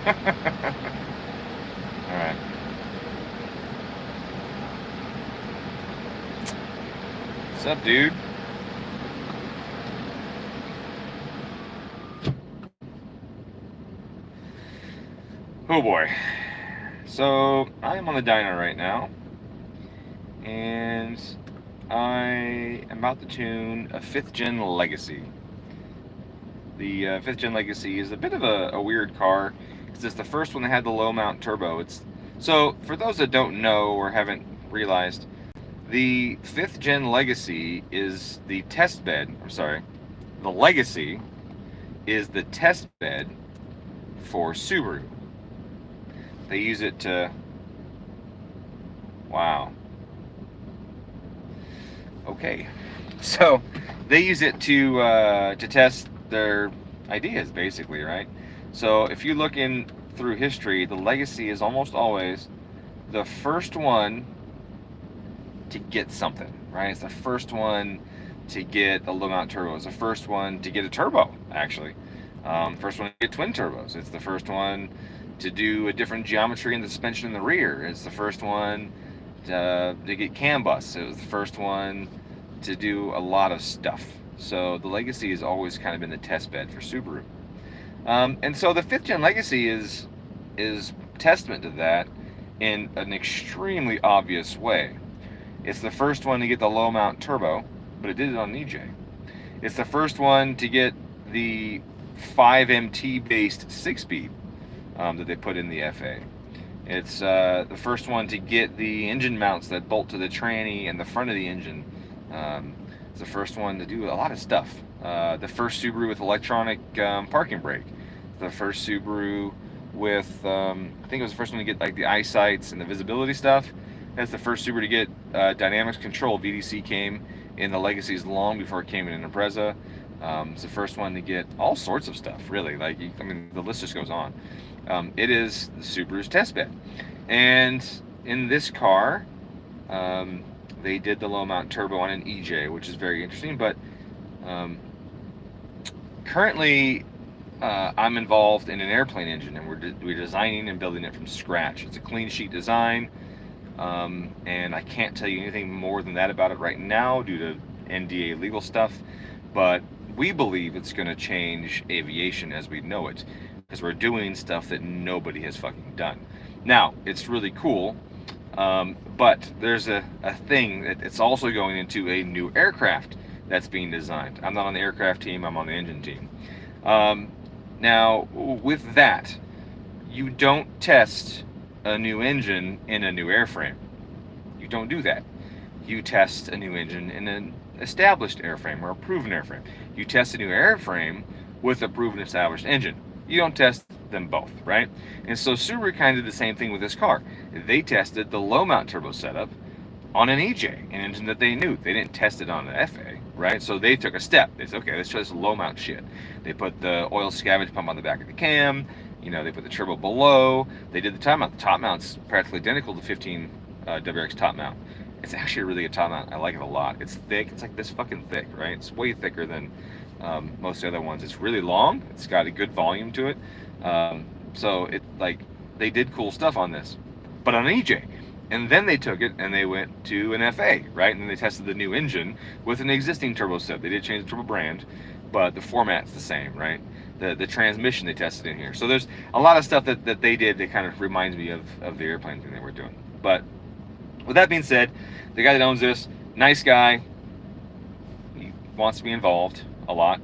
Alright. What's up, dude? Oh boy. So, I am on the dyno right now, and I am about to tune a 5th Gen Legacy. The 5th Gen Legacy is a bit of a weird car, because it's the first one that had the low mount turbo. So, for those that don't know or haven't realized, the 5th Gen Legacy is the test bed, the Legacy is the test bed for Subaru. They use it to, wow. Okay, so they use it to test their ideas, basically, right? So if you look in through history, the Legacy is almost always the first one to get something, right? It's the first one to get a low mount turbo. It's the first one to get a turbo, actually. First one to get twin turbos. It's the first one to do a different geometry in the suspension in the rear. It's the first one to get CAN bus. It was the first one to do a lot of stuff. So the Legacy has always kind of been the test bed for Subaru. And so the 5th Gen Legacy is testament to that in an extremely obvious way. It's the first one to get the low mount turbo, but it did it on an EJ. It's the first one to get the 5MT based 6-speed that they put in the FA. It's the first one to get the engine mounts that bolt to the tranny and the front of the engine. It's the first one to do a lot of stuff. The first Subaru with electronic parking brake. The first Subaru with, I think it was the first one to get like the eyesights and the visibility stuff. That's the first Subaru to get dynamics control. VDC came in the Legacies long before it came in an Impreza. It's the first one to get all sorts of stuff, really. Like, I mean, the list just goes on. It is the Subaru's test bed. And in this car, they did the low mount turbo on an EJ, which is very interesting. But currently, I'm involved in an airplane engine, and we're designing and building it from scratch. It's a clean sheet design, and I can't tell you anything more than that about it right now due to NDA legal stuff. But we believe it's going to change aviation as we know it, because we're doing stuff that nobody has fucking done. Now, it's really cool, but there's a thing that it's also going into a new aircraft that's being designed. I'm not on the aircraft team, I'm on the engine team. Now, with that, you don't test a new engine in a new airframe. You don't do that. You test a new engine in an established airframe or a proven airframe. You test a new airframe with a proven established engine. You don't test them both, right? And so Subaru kind of did the same thing with this car. They tested the low mount turbo setup on an EJ, an engine that they knew. They didn't test it on an FA, right? So they took a step. They said, okay, let's try this low mount shit. They put the oil scavenge pump on the back of the cam. You know, they put the turbo below. They did the top mount. The top mount's practically identical to 15 WX top mount. It's actually a really good top mount. I like it a lot. It's thick. It's like this fucking thick, right? It's way thicker than most of the other ones. It's really long. It's got a good volume to it. So it like they did cool stuff on this, but on an EJ. And then they took it and they went to an FA, right? And then they tested the new engine with an existing turbo set. They did change the turbo brand, but the format's the same, right? The transmission they tested in here. So there's a lot of stuff that they did that kind of reminds me of the airplane thing they were doing. But with that being said, the guy that owns this, nice guy. He wants to be involved a lot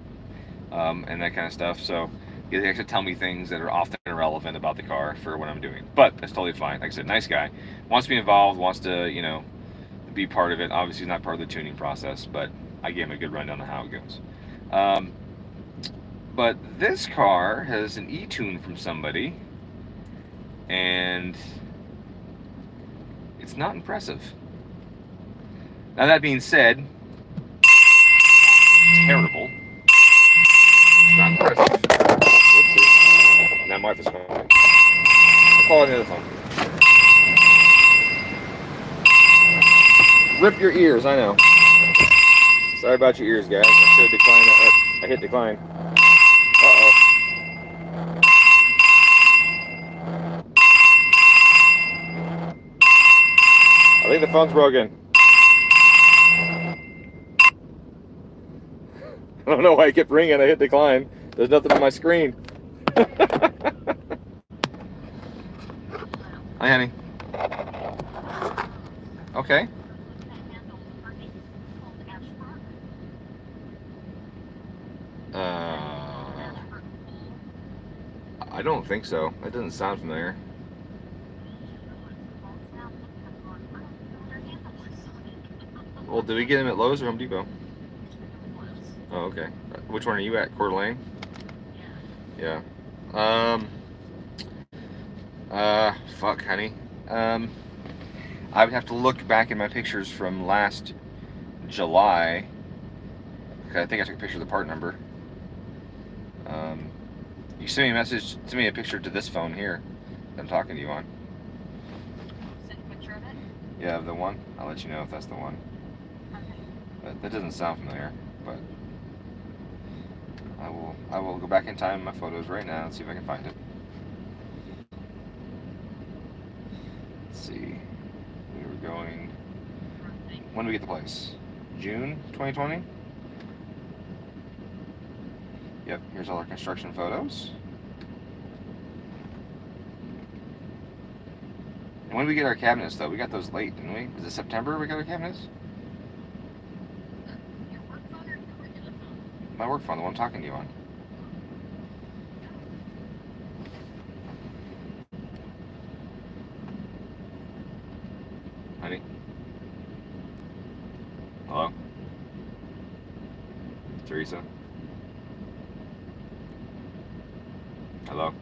and that kind of stuff. So he actually tell me things that are often irrelevant about the car for what I'm doing. But that's totally fine. Like I said, nice guy. Wants to be involved, wants to, you know, be part of it. Obviously, he's not part of the tuning process, but I gave him a good rundown on how it goes. But this car has an Etune from somebody, and it's not impressive. Now, that being said, terrible. It's not impressive. Whoopsie. Now Martha's calling. I'll call on the other phone. Rip your ears, I know. Sorry about your ears, guys. I should have declined that. I hit decline. Uh-oh. think the phone's broken. I don't know why it kept ringing. I hit decline. There's nothing on my screen. Hi, honey. Okay. I don't think so. That doesn't sound familiar. Well, did we get him at Lowe's or Home Depot? Oh, okay. Which one are you at? Coeur d'Alene? Yeah. Fuck, honey. I would have to look back in my pictures from last July. Okay, I think I took a picture of the part number. You sent me a message, send me a picture to this phone here that I'm talking to you on. Send a picture of it? Yeah, of the one. I'll let you know if that's the one. Okay. That doesn't sound familiar, but I will go back in time in my photos right now and see if I can find it. Let's see. We were going. When do we get the place? June 2020? Yep, here's all our construction photos. And when did we get our cabinets, though? We got those late, didn't we? Was it September we got our cabinets? Your work phone or your regular phone? My work phone, the one I'm talking to you on. Honey? Hello? Teresa? Hello?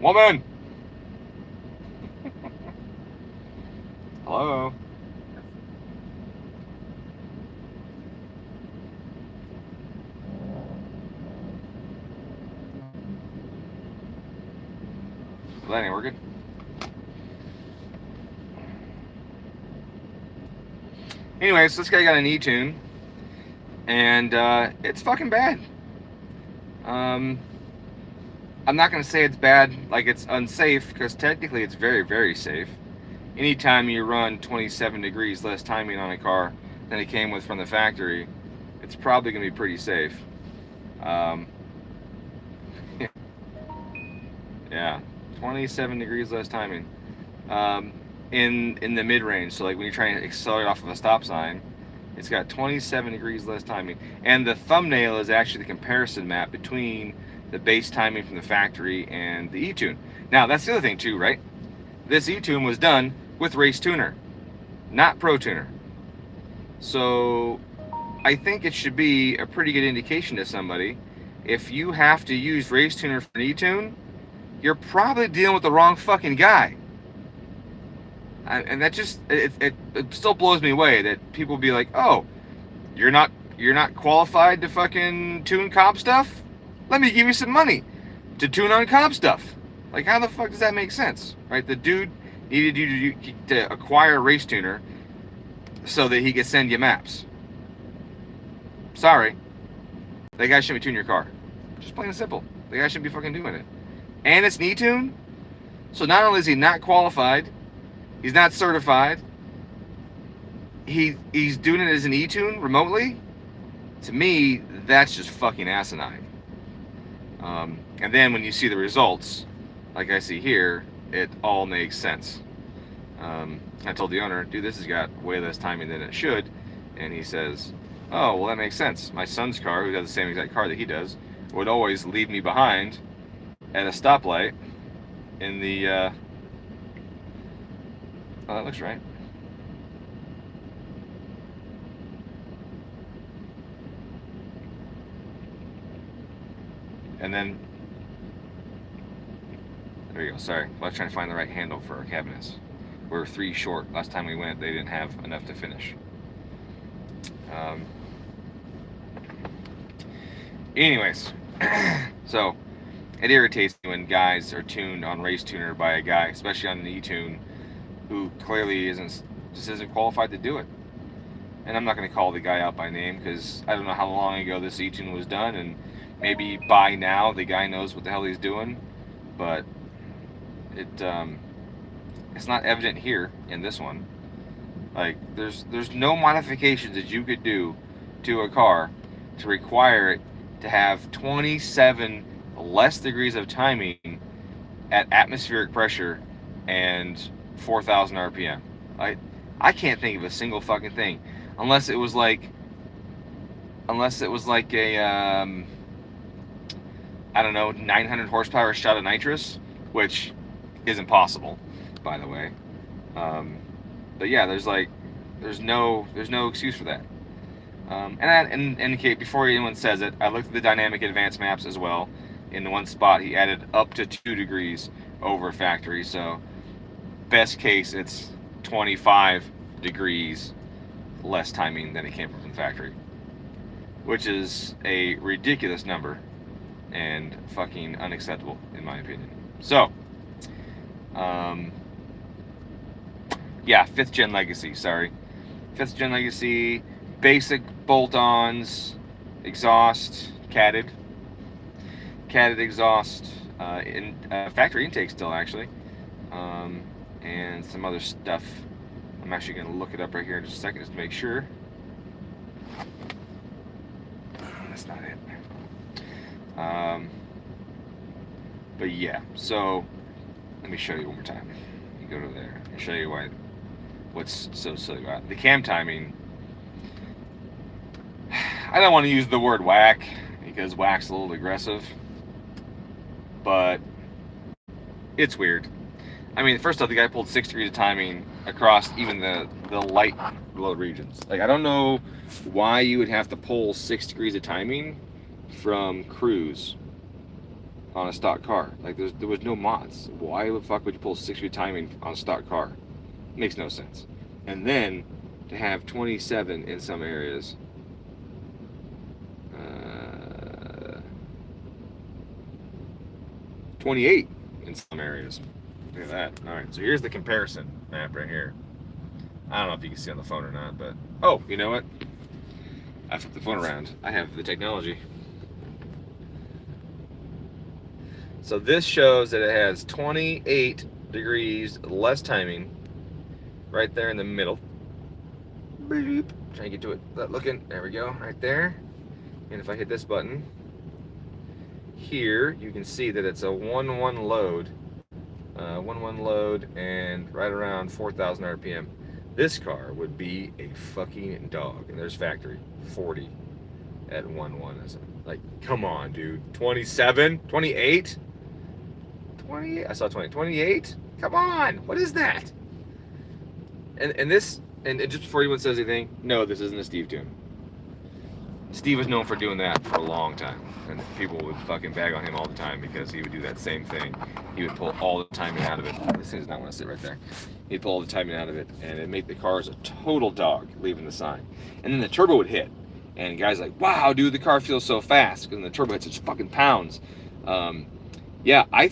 Woman! Hello? Lenny, we're good. Anyways, this guy got an Etune, and it's fucking bad. I'm not going to say it's bad, like it's unsafe, because technically it's very, very safe. Anytime you run 27 degrees less timing on a car than it came with from the factory, it's probably going to be pretty safe. Yeah, 27 degrees less timing. In the mid-range, so like when you're trying to accelerate off of a stop sign, it's got 27 degrees less timing. And the thumbnail is actually the comparison map between the base timing from the factory and the Etune. Now, that's the other thing too, right? This Etune was done with Race Tuner, not Pro Tuner. So I think it should be a pretty good indication to somebody. If you have to use Race Tuner for an Etune, you're probably dealing with the wrong fucking guy. And that just it still blows me away that people be like, oh, you're not qualified to fucking tune comp stuff? Let me give you some money to tune on comp stuff. Like, how the fuck does that make sense, right? The dude needed you to acquire a Race Tuner so that he could send you maps. Sorry, that guy shouldn't be tuning your car. Just plain and simple. The guy shouldn't be fucking doing it. And it's an Etune, so not only is he not qualified, he's not certified, he's doing it as an Etune remotely. To me, that's just fucking asinine. And then when you see the results, like I see here, it all makes sense. I told the owner, dude, this has got way less timing than it should. And he says, oh, well, that makes sense. My son's car, who has the same exact car that he does, would always leave me behind at a stoplight in the, oh, that looks right. And then, there you go, sorry. I was trying to find the right handle for our cabinets. We were 3 short. Last time we went, they didn't have enough to finish. Anyways, so it irritates me when guys are tuned on Race Tuner by a guy, especially on an Etune, who clearly isn't qualified to do it. And I'm not going to call the guy out by name because I don't know how long ago this Etune was done, and maybe by now the guy knows what the hell he's doing. But It's not evident here in this one. Like, there's no modifications that you could do to a car to require it to have 27 less degrees of timing at atmospheric pressure and 4,000 RPM. I can't think of a single fucking thing, unless it was like a I don't know, 900 horsepower shot of nitrous, which is impossible, by the way. But yeah, there's no excuse for that. And indicate before anyone says it, I looked at the dynamic advanced maps as well. In the one spot, he added up to 2 degrees over factory. So best case, it's 25 degrees less timing than it came from the factory, which is a ridiculous number and fucking unacceptable in my opinion. So, yeah, 5th gen Legacy. Sorry, 5th gen Legacy. Basic bolt-ons, exhaust, catted exhaust, in factory intake still actually, and some other stuff. I'm actually going to look it up right here in just a second just to make sure. That's not it. But yeah, so let me show you one more time. You go to there and show you what's so silly about it. The cam timing. I don't want to use the word whack because whack's a little aggressive, but it's weird. I mean, first off, the guy pulled 6 degrees of timing across even the light low regions. Like, I don't know why you would have to pull 6 degrees of timing from cruise on a stock car. Like, there was no mods. Why the fuck would you pull 6 degrees of timing on a stock car? Makes no sense. And then to have 27 in some areas. 28 in some areas. Look at that. All right, so here's the comparison map right here. I don't know if you can see on the phone or not, but oh, you know what? I flipped the phone around. I have the technology. So this shows that it has 28 degrees less timing right there in the middle. Beep. Trying to get to it without looking. There we go, right there. And if I hit this button here, you can see that it's a 1-1 load. 1-1 load and right around 4,000 RPM. This car would be a fucking dog. And there's factory 40 at 1-1. Like, come on, dude. 27? 28? 28? I saw 20. 28? Come on. What is that? And just before anyone says anything, no, this isn't a Steve tune. Steve was known for doing that for a long time, and people would fucking bag on him all the time because he would do that same thing. He would pull all the timing out of it. This thing does not want to sit right there. He'd pull all the timing out of it, and it'd make the cars a total dog leaving the sign. And then the turbo would hit, and guys like, wow, dude, the car feels so fast because the turbo hits such fucking pounds. Yeah, I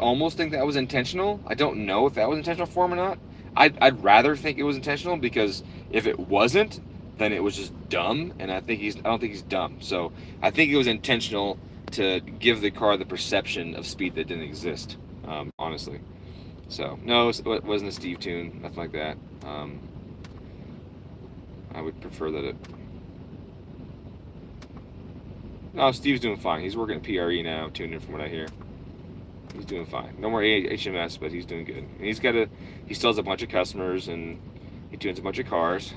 almost think that was intentional. I don't know if that was intentional for him or not. I'd rather think it was intentional, because if it wasn't, then it was just dumb, and I don't think he's dumb. So I think it was intentional to give the car the perception of speed that didn't exist, honestly. So no, it wasn't a Steve tune, nothing like that. I would prefer that it. No, Steve's doing fine. He's working at PRE now, tuning from what I hear. He's doing fine. No more HMS, but he's doing good. And he still has a bunch of customers, and he tunes a bunch of cars.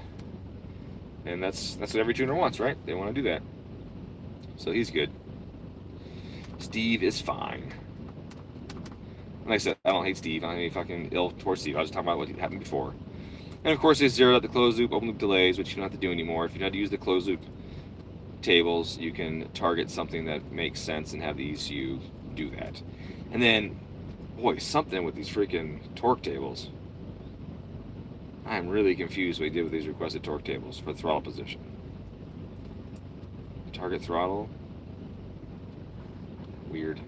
And that's what every tuner wants, right? They want to do that. So he's good. Steve is fine. Like I said, I don't hate Steve. I don't have any fucking ill towards Steve. I was talking about what happened before. And of course, they zeroed out the closed loop, open loop delays, which you don't have to do anymore. If you know how to use the closed loop tables, you can target something that makes sense and have the ECU do that. And then, boy, something with these freaking torque tables. I'm really confused what he did with these requested torque tables for throttle position. Target throttle. Weird.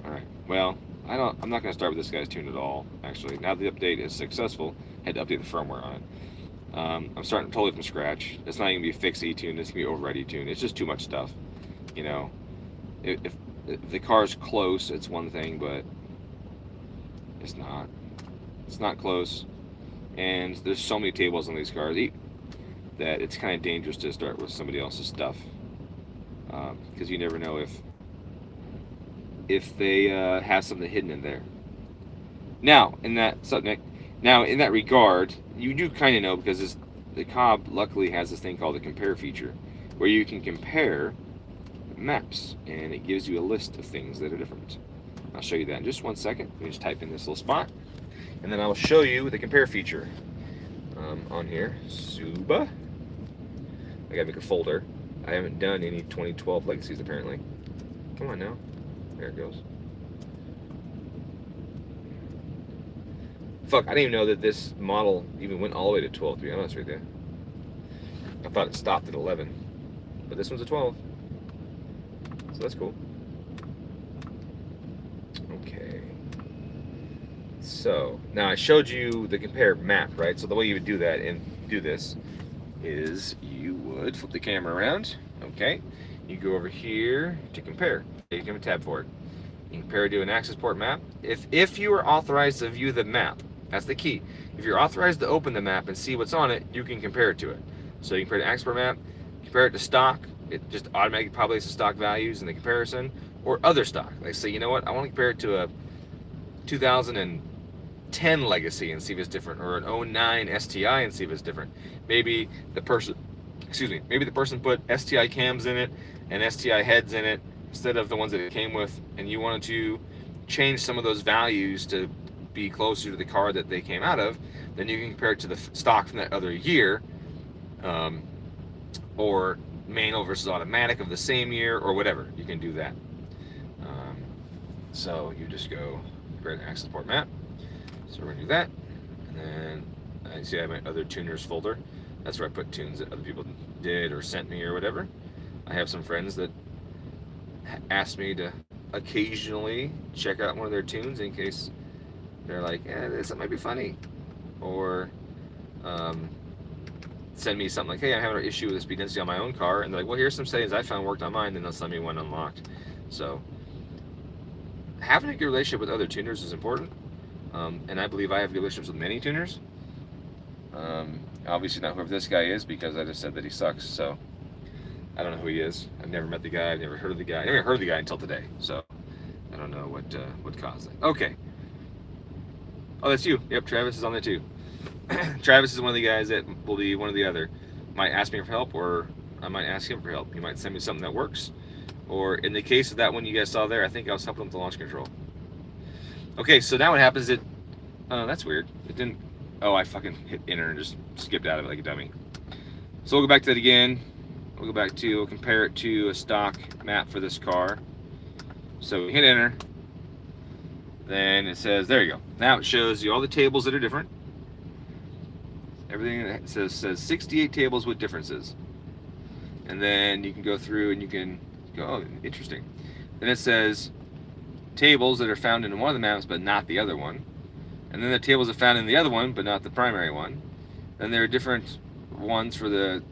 Alright, well, I'm not going to start with this guy's tune at all, actually. Now the update is successful, I had to update the firmware on it. I'm starting totally from scratch. It's not even going to be a fixed Etune, it's going to be override Etune. It's just too much stuff. You know, if If the car's close, it's one thing, but it's not. It's not close. And there's so many tables on these cars that it's kind of dangerous to start with somebody else's stuff, because you never know if they have something hidden in there. Now, in that regard, you do kind of know, because the Cobb luckily has this thing called the compare feature, where you can compare maps, and it gives you a list of things that are different. I'll show you that in just 1 second. Let me just type in this little spot, and then I will show you the compare feature on here. Suba. I gotta make a folder. I haven't done any 2012 legacies apparently. Come on now. There it goes. Fuck, I didn't even know that this model even went all the way to 12, to be honest with you. I thought it stopped at 11. But this one's a 12. So that's cool. Okay. So, now I showed you the compare map, right? So the way you would do that and do this is you would flip the camera around. Okay. You go over here to compare. You can have a tab for it. You can compare to an access port map. If you are authorized to view the map, that's the key. If you're authorized to open the map and see what's on it, you can compare it to it. So you compare to access port map, compare it to stock. It just automatically populates the stock values in the comparison, or other stock. Like say, you know what, I want to compare it to a 2010 Legacy and see if it's different, or an 09 STI and see if it's different. Maybe the person put STI cams in it and STI heads in it instead of the ones that it came with, and you wanted to change some of those values to be closer to the car that they came out of, then you can compare it to the stock from that other year, or manual versus automatic of the same year, or whatever. You can do that. So you just go compare the access port map. So we're gonna do that, and then I see I have my other tuners folder. That's where I put tunes that other people did or sent me or whatever. I have some friends that asked me to occasionally check out one of their tunes in case they're like, this might be funny, or send me something like, hey, I'm having an issue with the speed density on my own car, and they're like, well, here's some settings I found worked on mine, then they'll send me one unlocked. So having a good relationship with other tuners is important, and I believe I have good relationships with many tuners. Obviously not whoever this guy is, because I just said that he sucks, so I don't know who he is. I've never met the guy, I've never heard of the guy. I never heard of the guy until today, so I don't know what caused it. Okay. Oh, that's you. Yep, Travis is on there too. Travis is one of the guys that will be one or the other. Might ask me for help, or I might ask him for help. He might send me something that works. Or in the case of that one you guys saw there, I think I was helping him with the launch control. Okay, so now what happens is that's weird. It didn't, I fucking hit enter and just skipped out of it like a dummy. So we'll go back to that again. We'll compare it to a stock map for this car. So we hit enter. Then it says, there you go. Now it shows you all the tables that are different. Everything that says 68 tables with differences. And then you can go through and you can go, oh, interesting. Then it says tables that are found in one of the maps but not the other one. And then the tables are found in the other one but not the primary one. Then there are different ones for the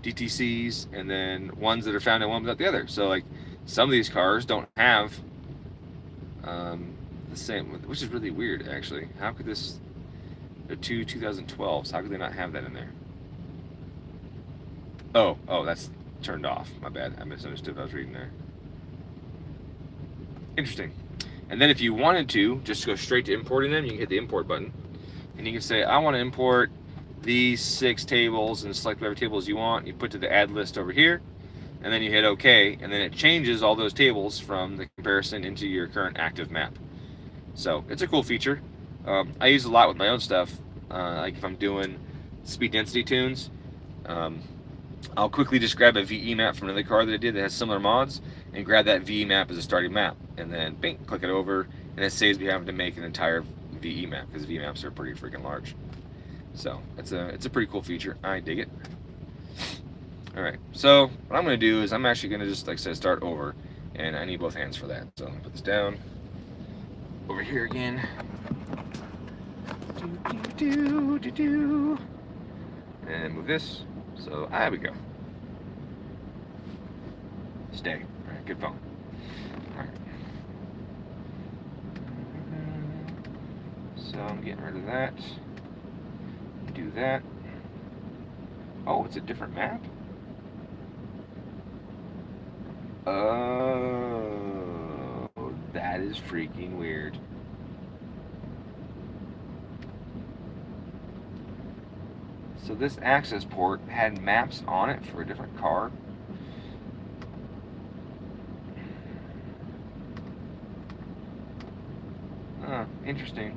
DTCs, and then ones that are found in one but not the other. So like some of these cars don't have the same, which is really weird actually. How could this, they're 2012s, how could they not have that in there? Oh, that's turned off, my bad, I misunderstood what I was reading there. Interesting. And then if you wanted to just go straight to importing them, you can hit the import button, and you can say, I want to import these 6 tables, and select whatever tables you want. You put to the add list over here, and then you hit OK, and then it changes all those tables from the comparison into your current active map. So it's a cool feature. I use it a lot with my own stuff, like if I'm doing speed density tunes. I'll quickly just grab a VE map from another car that I did that has similar mods, and grab that VE map as a starting map, and then bing, click it over, and it saves me having to make an entire VE map, because VE maps are pretty freaking large. So it's a pretty cool feature. I dig it. All right, so what I'm going to do is I'm actually going to just, like I said, start over, and I need both hands for that. So I'm going to put this down over here again. And move this. So there we go. Stay. All right, good phone. So I'm getting rid of that. Do that. Oh, it's a different map? Oh, that is freaking weird. So this access port had maps on it for a different car. Interesting.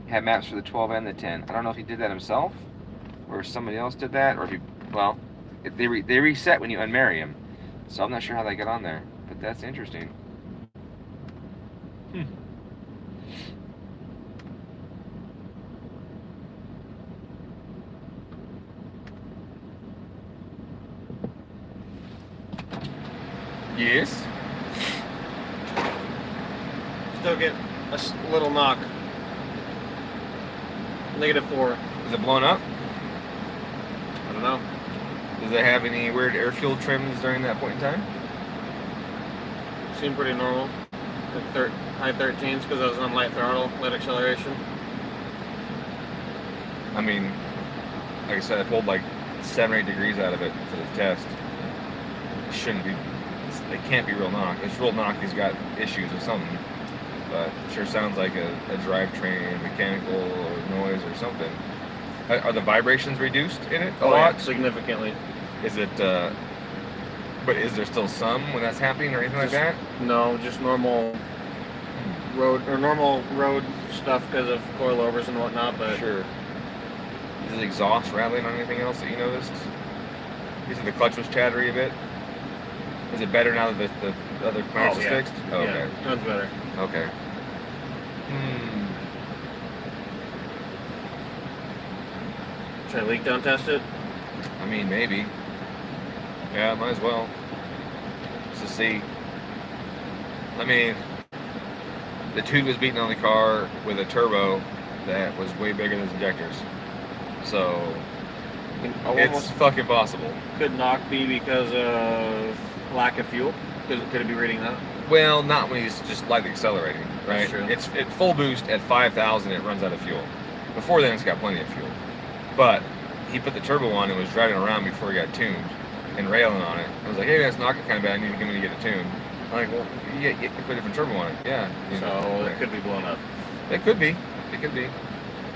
Had maps for the 12 and the 10. I don't know if he did that himself, or somebody else did that, or if he, well, they reset when you unmarry him. So I'm not sure how they got on there, but that's interesting. Yes. Still get a little knock. -4. Is it blown up? I don't know. Does it have any weird air fuel trims during that point in time? Seemed pretty normal. Like high 13s because I was on light throttle, light acceleration. I mean, like I said, I pulled like 7 or 8 degrees out of it for the test. It shouldn't be. It can't be real knock. If it's real knock, he's got issues or something. But it sure sounds like a drivetrain, mechanical, or noise or something. Are the vibrations reduced in it a lot? Yeah, significantly. Is it? But is there still some when that's happening or anything like that? No, just normal road stuff because of coilovers and whatnot. But Sure. Is the exhaust rattling on anything else that you noticed? You said the clutch was chattery a bit. Is it better now that the other clearance is fixed? Oh, yeah, okay. tons better. Okay. Should I leak down test it? I mean, maybe. Yeah, might as well. Just to see. I mean, the tube was beating on the car with a turbo that was way bigger than its injectors. So, it's fucking possible. Could knock be because of lack of fuel? Could it be reading that? Well, not when he's just lightly accelerating, right? That's true. It's at full boost at 5,000, it runs out of fuel. Before then, it's got plenty of fuel. But he put the turbo on and was driving around before he got tuned and railing on it. I was like, hey, that's knocking kind of bad. I need to come in and get it tuned. I'm like, well, you put a different turbo on it. Yeah. So it could be blown up. It could be. It could be.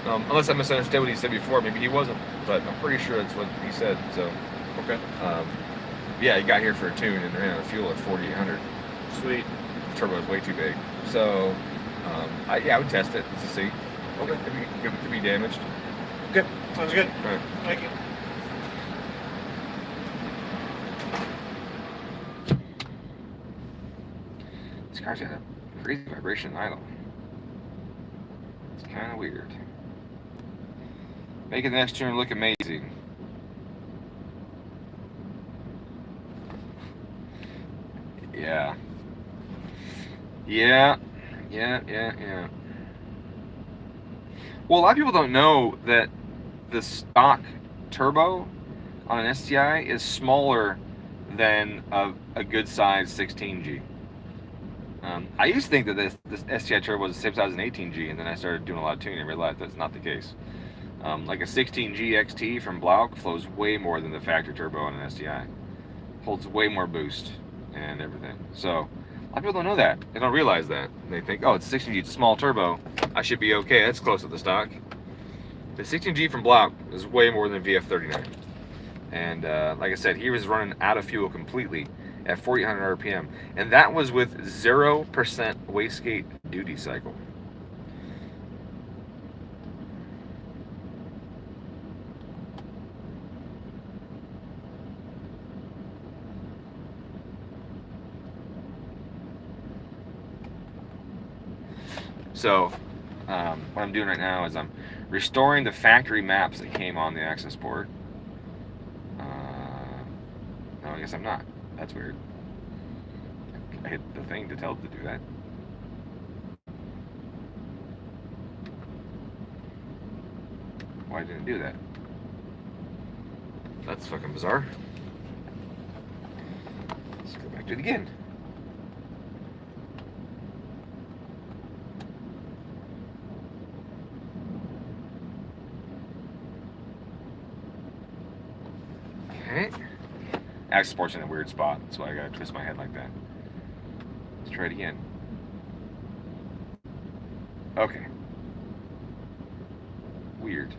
Unless I misunderstood what he said before. Maybe he wasn't. But I'm pretty sure that's what he said. So, okay. Yeah, he got here for a tune and ran out of fuel at 4,800. Sweet. The turbo is way too big. So, I would test it to see. Okay. It could be damaged. Good. Sounds good. All right. Thank you. This car's got a crazy vibration idle. It's kind of weird. Making the next turn look amazing. Yeah. Yeah. Well, a lot of people don't know that the stock turbo on an STI is smaller than a good size 16G. I used to think that this STI turbo was the same size as an 18G, and then I started doing a lot of tuning and realized that's not the case. Like a 16G XT from Blauk flows way more than the factory turbo on an STI. Holds way more boost and everything. So, a lot of people don't know that. They don't realize that. They think, oh, it's 16G, it's a small turbo. I should be okay. That's close to the stock. The 16G from Blauk is way more than VF39. And like I said, he was running out of fuel completely at 4,800 RPM. And that was with 0% wastegate duty cycle. So, what I'm doing right now is I'm restoring the factory maps that came on the access port. No, I guess I'm not. That's weird. I hit the thing to tell it to do that. Why didn't it do that? That's fucking bizarre. Let's go back to it again. export's in a weird spot, so I gotta twist my head like that. Let's try it again. Okay. Weird.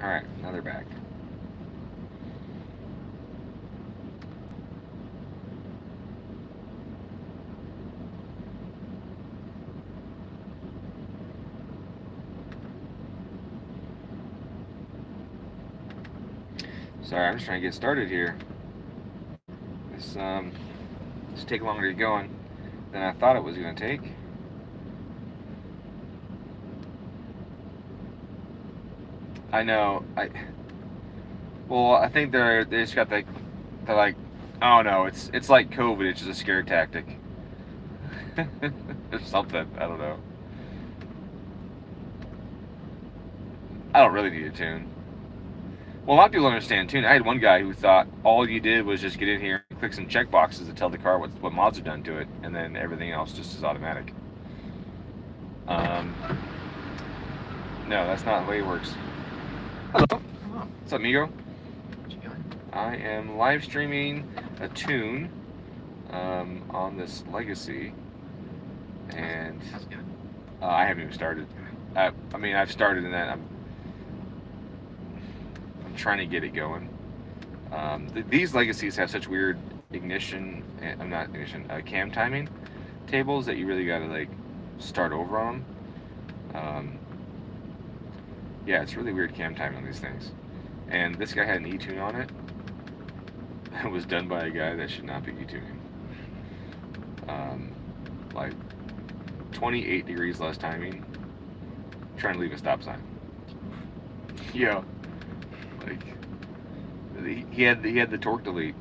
Alright, now they're back. Sorry, I'm just trying to get started here. This take longer to get going than I thought it was going to take. I know. Well, I think they just got they're like, oh no, it's like COVID. It's just a scare tactic. Or something. I don't know. I don't really need a tune. Well, a lot of people understand tune. I had one guy who thought all you did was just get in here and click some check boxes to tell the car what mods are done to it, and then everything else just is automatic. No, that's not the way it works. Hello. Hello. What's up, amigo? What you doing? I am live streaming a tune on this Legacy, and How's it going? I haven't even started. I mean, I've started in that. I'm trying to get it going. These Legacies have such weird ignition, cam timing tables that you really gotta like start over on them. Yeah, it's really weird cam timing on these things. And this guy had an Etune on it. It was done by a guy that should not be E-tuning. Like 28 degrees less timing, trying to leave a stop sign. Yeah. Like he had the torque delete.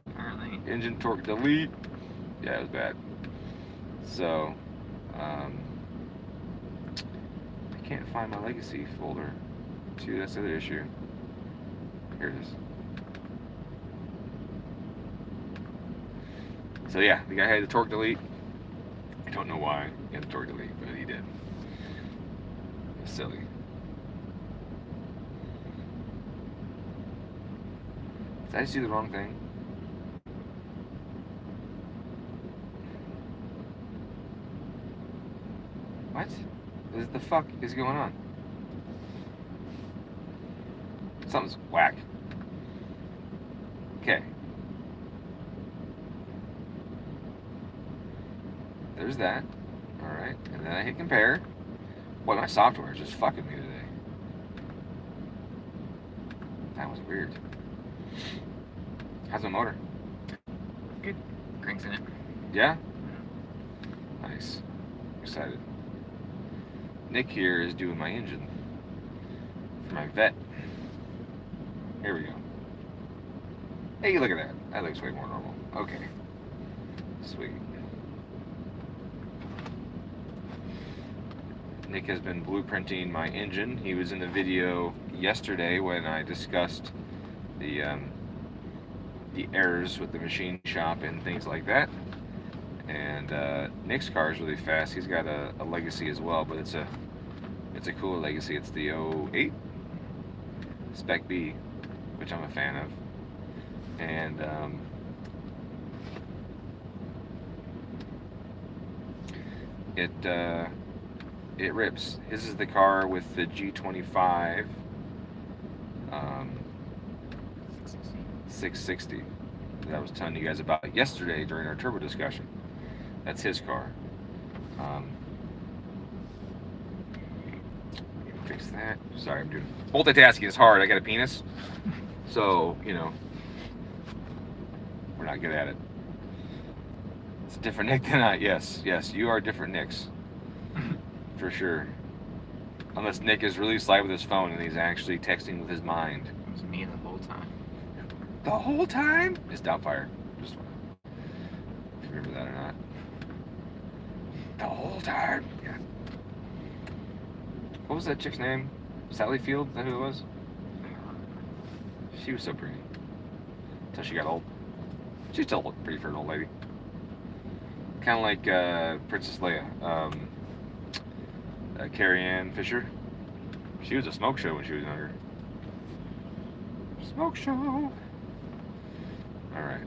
Apparently. Engine torque delete. Yeah, it was bad. So I can't find my Legacy folder. See, that's the other issue. Here it is. So yeah, the guy had the torque delete. I don't know why he had the torque delete, but he did. It's silly. Did I just do the wrong thing? What? What the fuck is going on? Something's whack. Okay. There's that. Alright. And then I hit compare. Boy, my software is just fucking me today. That was weird. How's my motor? Good. Cranks in it. Yeah? Nice. Excited. Nick here is doing my engine for my vet. Here we go. Hey, look at that. That looks way more normal. Okay. Sweet. Nick has been blueprinting my engine. He was in the video yesterday when I discussed the errors with the machine shop and things like that. And Nick's car is really fast. He's got a Legacy as well, but it's a cooler Legacy. It's the 08 Spec B, which I'm a fan of. And it rips. His is the car with the G25 660 that I was telling you guys about yesterday during our turbo discussion. That's his car. Fix that. Sorry, I'm doing multitasking is hard. I got a penis, so you know we're not good at it. It's a different Nick than I. Yes, you are different Nicks. For sure. Unless Nick is really sly with his phone and he's actually texting with his mind. It was me the whole time. The whole time? It's Doubtfire. Just if you remember that or not. The whole time. Yeah. What was that chick's name? Sally Field? Is that who it was? She was so pretty. Until she got old. She's still pretty for an old lady. Kind of like Princess Leia. Carrie Ann Fisher. She was a smoke show when she was younger. Smoke show. All right.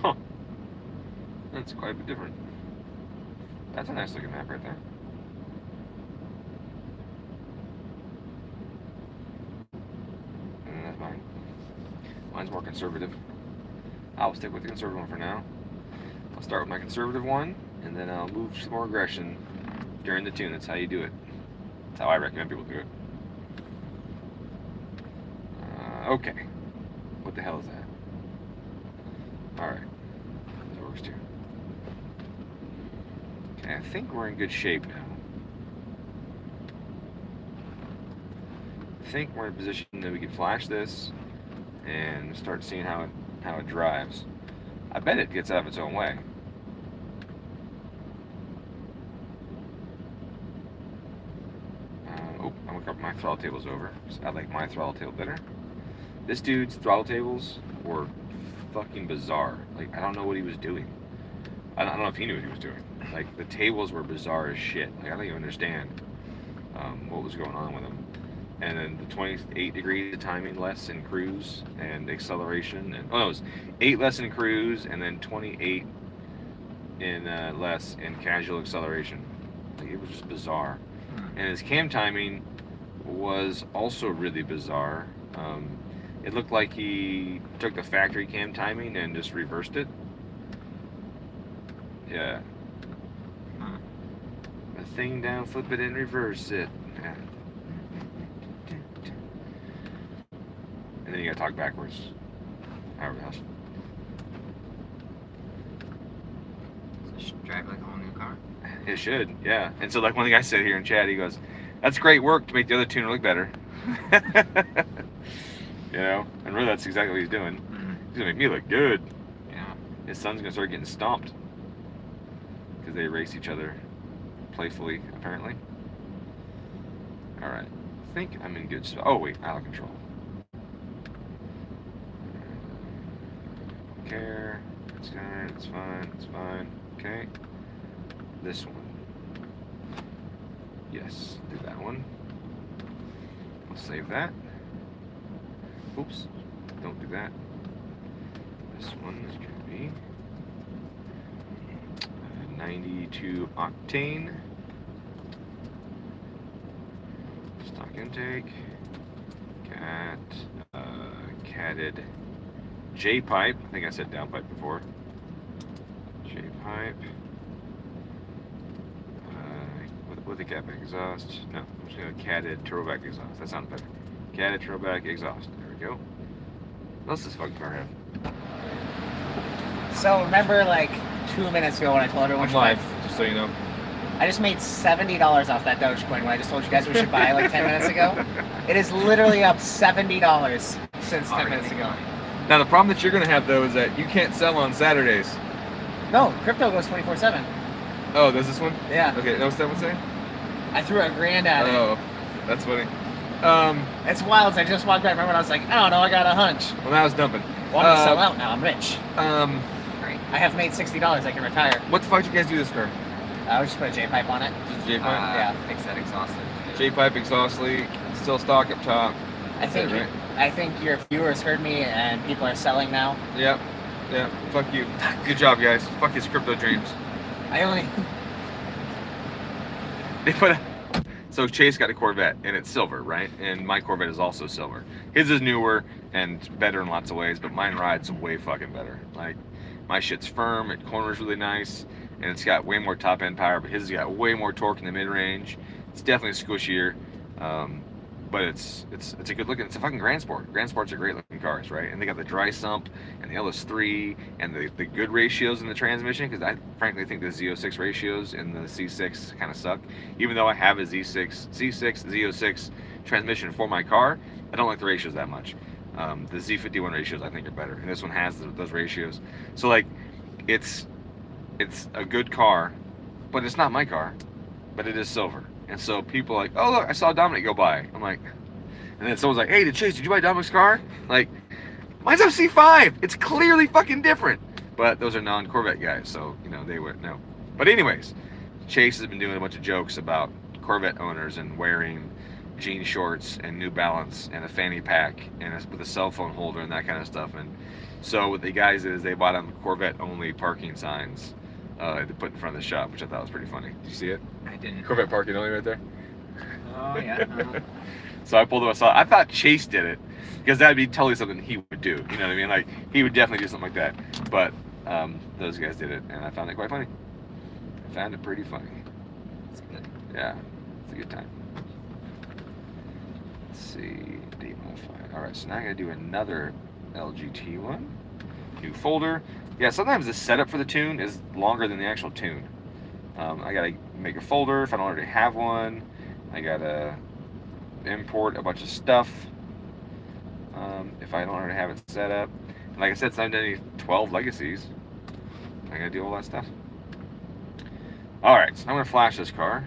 Huh. That's quite a bit different. That's a nice looking map right there. And that's mine. Mine's more conservative. I'll stick with the conservative one for now. I'll start with my conservative one, and then I'll move to more aggression during the tune. That's how you do it. That's how I recommend people do it. Okay. What the hell is that? Alright. That works too. Okay, I think we're in good shape now. I think we're in a position that we can flash this and start seeing how it drives. I bet it gets out of its own way. Oh, I'm gonna my throttle table's over. I like my throttle table better. This dude's throttle tables were fucking bizarre. Like, I don't know what he was doing. I don't know if he knew what he was doing. Like, the tables were bizarre as shit. Like, I don't even understand what was going on with them. And then the 28 degrees of timing less in cruise and acceleration. And, oh, no, it was 8 less in cruise and then 28 in less in casual acceleration. Like, it was just bizarre. And his cam timing was also really bizarre. It looked like he took the factory cam timing and just reversed it. Yeah. A thing down, flip it and reverse it. Yeah. And then you gotta talk backwards. However else. So it should drive like a whole new car. It should, yeah. And so like one of the guys said here in chat, he goes, "That's great work to make the other tuner look better." You know, and really that's exactly what he's doing. He's gonna make me look good. Yeah. His son's gonna start getting stomped because they race each other playfully, apparently. All right, I think I'm in good spot. Oh wait, out of control. Don't care. It's fine. It's fine. It's fine. Okay. This one. Yes, do that one. I'll save that. Oops, don't do that. This one is going to be 92 octane. Stock intake. Catted J-pipe. I think I said downpipe before. J-pipe. With a catback exhaust. No, I'm just going to catted turboback exhaust. That sounds better. Catted turboback exhaust. There we go. What else does this fucking car have? So remember, like 2 minutes ago when I told everyone I'm live, just so you know. I just made $70 off that Dogecoin when I just told you guys we should buy like 10 minutes ago. It is literally up $70 since 10 minutes ago. Now the problem that you're gonna have though is that you can't sell on Saturdays. No, crypto goes 24/7. Oh, does this one? Yeah. Okay, what's that one say? I threw $1,000 at it. Oh, that's funny. It's wild. I just walked back. Remember, when I was like, I don't know, I got a hunch. Well, now it's dumping. Well, I'm gonna sell out now. I'm rich. Great. I have made $60. I can retire. What the fuck did you guys do this car? I would just put a J-pipe on it. Just a J-pipe? Yeah. Fix that exhaust. J-pipe, exhaust leak, still stock up top. I think Right. I think your viewers heard me, and people are selling now. Yep. Yeah, fuck you. Good job, guys. Fuck his crypto dreams. I only They put a... So Chase got a Corvette, and it's silver, right? And my Corvette is also silver. His is newer and better in lots of ways, but mine rides way fucking better. Like, my shit's firm, it corners really nice, and it's got way more top end power, but his has got way more torque in the mid range. It's definitely squishier, but it's a good looking. It's a fucking Grand Sport. Grand Sports are great looking cars, right? And they got the dry sump and the LS3 and the good ratios in the transmission, because I frankly think the Z06 ratios in the C6 kind of suck. Even though I have a C6 Z06 transmission for my car, I don't like the ratios that much. The Z51 ratios I think are better, and this one has those ratios. So like, it's it's a good car, but it's not my car, but it is silver. And so people are like, oh look, I saw Dominic go by. I'm like, and then someone's like, hey, Chase, did you buy Dominic's car? Like, mine's a C5. It's clearly fucking different. But those are non-Corvette guys, so you know they wouldn't know. But anyways, Chase has been doing a bunch of jokes about Corvette owners and wearing jean shorts and New Balance and a fanny pack and with a cell phone holder and that kind of stuff. And so what the guys did is they bought them Corvette only parking signs to put in front of the shop, which I thought was pretty funny. Did you see it? I didn't. Corvette parking only right there. Oh yeah. So I pulled up. I thought Chase did it because that'd be totally something he would do. You know what I mean? Like he would definitely do something like that. But those guys did it, and I found it quite funny. I found it pretty funny. It's good. Yeah, it's a good time. Let's see, date modified. All right, so now I gotta do another LGT one. New folder. Yeah, sometimes the setup for the tune is longer than the actual tune. I gotta make a folder if I don't already have one. I gotta import a bunch of stuff if I don't already have it set up. And like I said, since I've done 12 legacies, I gotta do all that stuff. All right, so I'm gonna flash this car.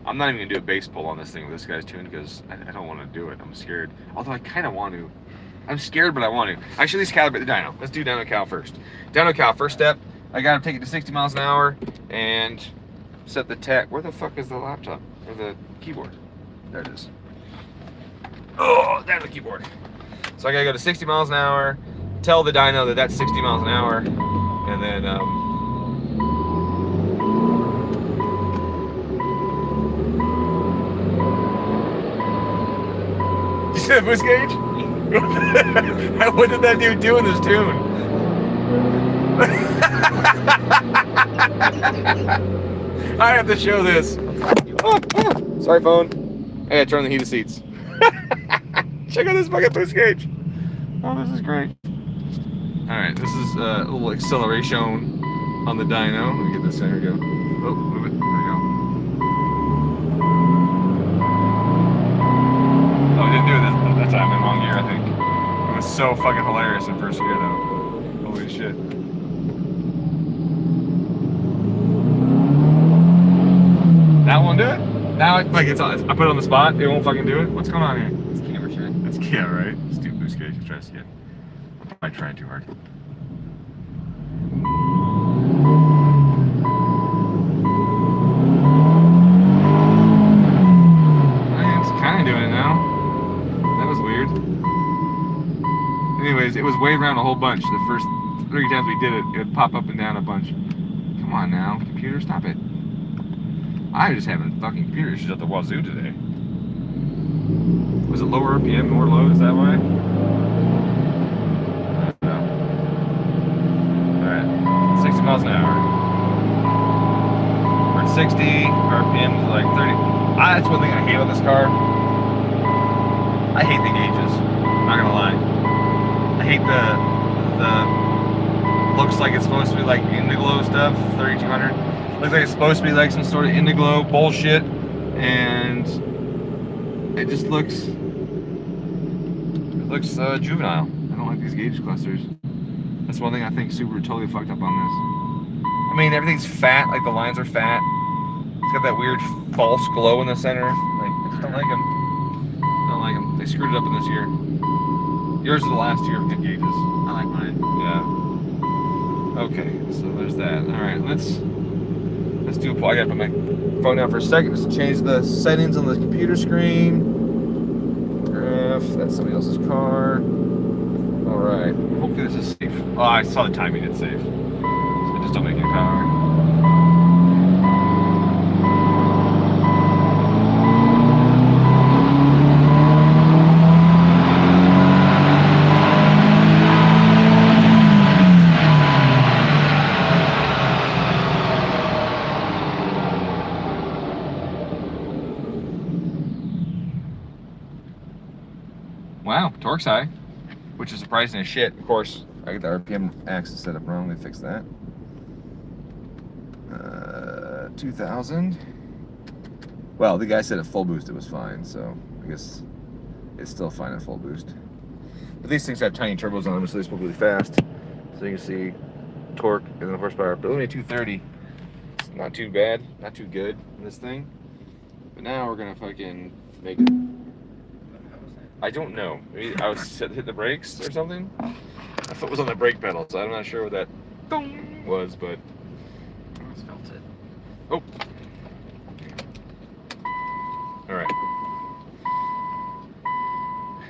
I'm not even gonna do a base pull on this thing with this guy's tune because I don't want to do it. I'm scared. Although I kind of want to. I'm scared, but I want to. I should at least calibrate the dyno. Let's do dyno cal first. Dyno cal, first step. I gotta take it to 60 miles an hour and set the tech. Where the fuck is the laptop or the keyboard? There it is. Oh, there's the keyboard. So I gotta go to 60 miles an hour. Tell the dyno that that's 60 miles an hour, and then you see the boost gauge? What did that dude do in this tune? I have to show this. Sorry, phone. I gotta turn on the heated seats. Check out this fucking boost gauge. Oh, this is great. Alright, this is a little acceleration on the dyno. Let me get this. There we go. Oh, move it. There we go. Oh, we didn't do this that time in wrong gear, I think. It was so fucking hilarious in first gear, though. Holy shit. That won't do it? Now, like, it's on. I put it on the spot. It won't fucking do it. What's going on here? It's camera shy. It's yeah, right. Stupid boost gauge. Try this again. I'm probably trying too hard. It's kind of doing it now. That was weird. Anyways, it was way around a whole bunch. The first 3 times we did it, it would pop up and down a bunch. Come on now, computer, stop it. I'm just having fucking computer issues at the wazoo today. Was it lower RPM, more load? Is that why? I don't know. Alright, 60 miles an hour. We're at 60, RPM is like 30. That's one thing I hate on this car. I hate the gauges, not gonna lie. I hate the looks like it's supposed to be like Indiglo stuff, 3200. Looks like it's supposed to be like some sort of Indiglo bullshit, and it just looks juvenile. I don't like these gauge clusters. That's one thing I think Subaru totally fucked up on this. I mean, everything's fat, like the lines are fat. It's got that weird false glow in the center. Like, I just don't like them. Don't like them. They screwed it up in this year. Yours is the last year of good gauges. I like mine. Yeah. Okay, so there's that. All right, let's do a pull. I gotta put my phone down for a second just to change the settings on the computer screen. Graph, that's somebody else's car. All right, hopefully this is safe. Oh, I saw the timing, it's safe. So just don't make any power. Wow, torque's high, which is surprising as shit. Of course, I got the RPM axis set up wrong. They fixed that. 2000. Well, the guy said at full boost it was fine, so I guess it's still fine at full boost. But these things have tiny turbos on them, so they spoke really fast. So you can see torque and the horsepower, but only 230. It's not too bad, not too good in this thing. But now we're gonna fucking make it. I don't know. Maybe I was hit the brakes or something. My foot was on the brake pedal, so I'm not sure what that was, but. I almost felt it. Oh. All right.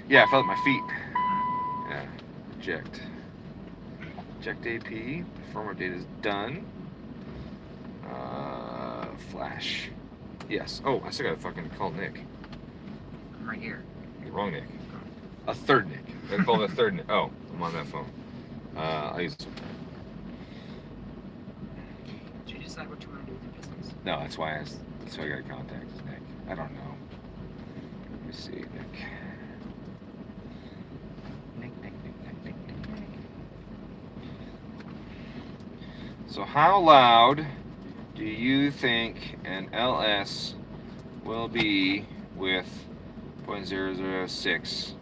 Yeah, I felt my feet. Yeah. Eject. Eject AP. Firmware data is done. Flash. Yes. Oh, I still gotta fucking call Nick. I'm right here. Wrong Nick. A third Nick. I call it a third Nick. Oh, I'm on that phone. I'll use this one. Did you decide what you want to do with your pistons? No, that's why I gotta contact Nick. I don't know. Let me see, Nick. Nick. So how loud do you think an LS will be with 0.006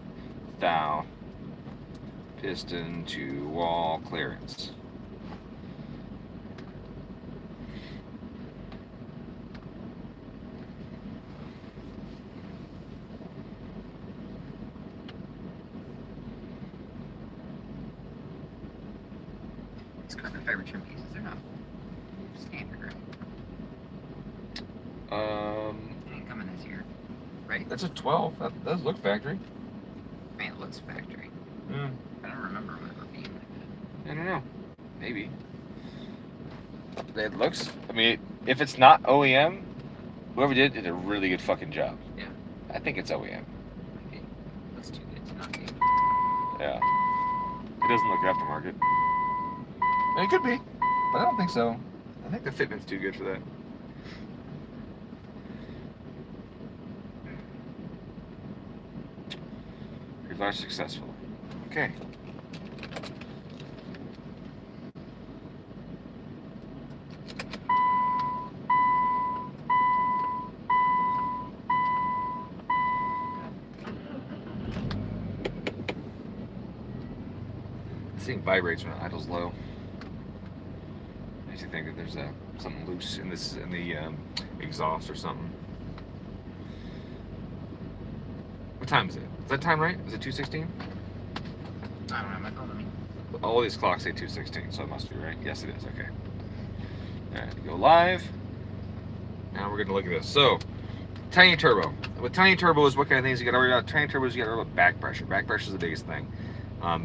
thou piston to wall clearance? It's carbon fiber trim pieces. They're not standard, right? They didn't come in this year, right? That's a 12. That does look factory. I mean, it looks factory. Yeah. I don't remember them ever being like that. I don't know. Maybe. It looks. I mean, if it's not OEM, whoever did a really good fucking job. Yeah. I think it's OEM. It looks too good to not be. Yeah. It doesn't look aftermarket. I mean, it could be, but I don't think so. I think the fitment's too good for that. Reflash successful. Okay. This thing vibrates when it idles low. Makes you think that there's something loose in the exhaust or something. What time is it? Is that time right? Is it 2:16? I don't have my phone with me. All these clocks say 2:16, so it must be right. Yes, it is. Okay. All right, go live. Now we're going to look at this. So, tiny turbo. With tiny turbos, what kind of things you got to worry about? Tiny turbos, you got to worry about back pressure. Back pressure is the biggest thing.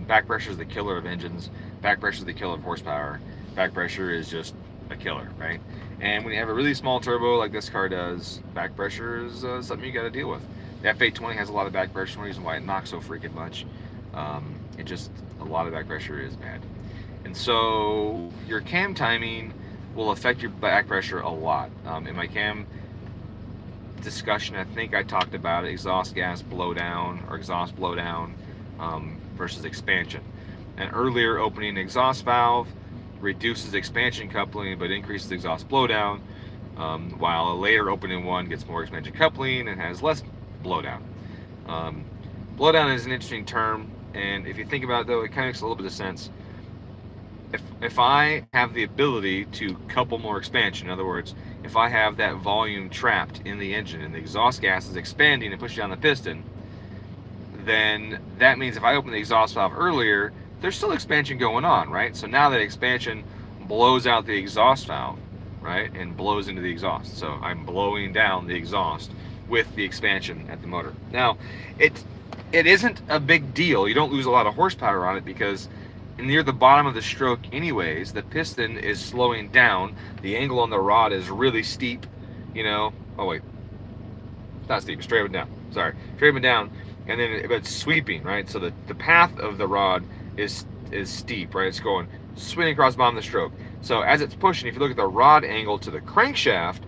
Back pressure is the killer of engines. Back pressure is the killer of horsepower. Back pressure is just a killer, right? And when you have a really small turbo like this car does, back pressure is something you got to deal with. The F820 has a lot of back pressure. One reason why it knocks so freaking much. It just, a lot of back pressure is bad. And so your cam timing will affect your back pressure a lot. In my cam discussion, I think I talked about exhaust gas blowdown or exhaust blowdown versus expansion. An earlier opening exhaust valve reduces expansion coupling but increases exhaust blowdown, while a later opening one gets more expansion coupling and has less blowdown. Blowdown is an interesting term, and if you think about it though, it kind of makes a little bit of sense. If I have the ability to couple more expansion, in other words, if I have that volume trapped in the engine and the exhaust gas is expanding and pushing down the piston, then that means if I open the exhaust valve earlier, there's still expansion going on, right? So now that expansion blows out the exhaust valve, right, and blows into the exhaust. So I'm blowing down the exhaust with the expansion at the motor. Now, it isn't a big deal. You don't lose a lot of horsepower on it because near the bottom of the stroke anyways, the piston is slowing down. The angle on the rod is really steep, you know. Oh wait, it's not steep, it's straight up and down. Sorry, straight up and down, and then it's sweeping, right? So the path of the rod is steep, right? It's going swinging across the bottom of the stroke. So as it's pushing, if you look at the rod angle to the crankshaft,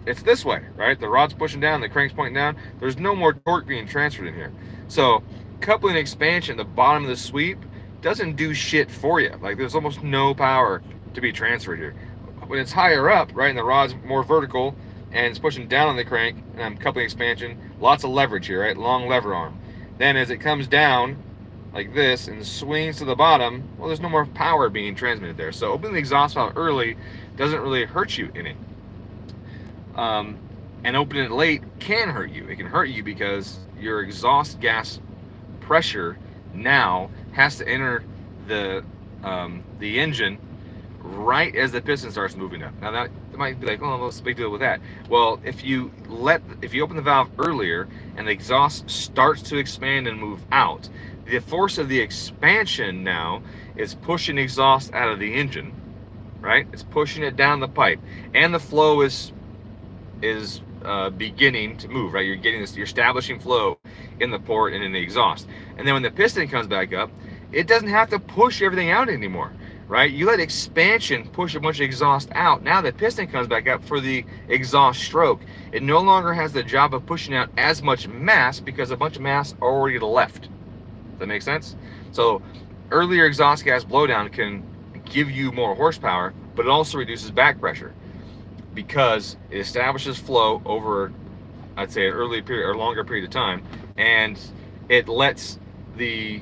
it's this way, right? The rod's pushing down, the crank's pointing down. There's no more torque being transferred in here. So coupling expansion at the bottom of the sweep doesn't do shit for you. Like there's almost no power to be transferred here. When it's higher up, right, and the rod's more vertical and it's pushing down on the crank and I'm coupling expansion, lots of leverage here, right? Long lever arm. Then as it comes down, like this and swings to the bottom, well, there's no more power being transmitted there. So opening the exhaust valve early doesn't really hurt you any. And opening it late can hurt you. It can hurt you because your exhaust gas pressure now has to enter the engine right as the piston starts moving up. Now that might be like, oh, what's the big deal with that? Well, if you open the valve earlier and the exhaust starts to expand and move out, the force of the expansion now is pushing exhaust out of the engine, right? It's pushing it down the pipe, and the flow is beginning to move, right? You're getting this, you're establishing flow in the port and in the exhaust. And then when the piston comes back up, it doesn't have to push everything out anymore, right? You let expansion push a bunch of exhaust out. Now the piston comes back up for the exhaust stroke. It no longer has the job of pushing out as much mass because a bunch of mass already left. Does that make sense? So earlier exhaust gas blowdown can give you more horsepower, but it also reduces back pressure because it establishes flow over, I'd say, an early period or longer period of time, and it lets the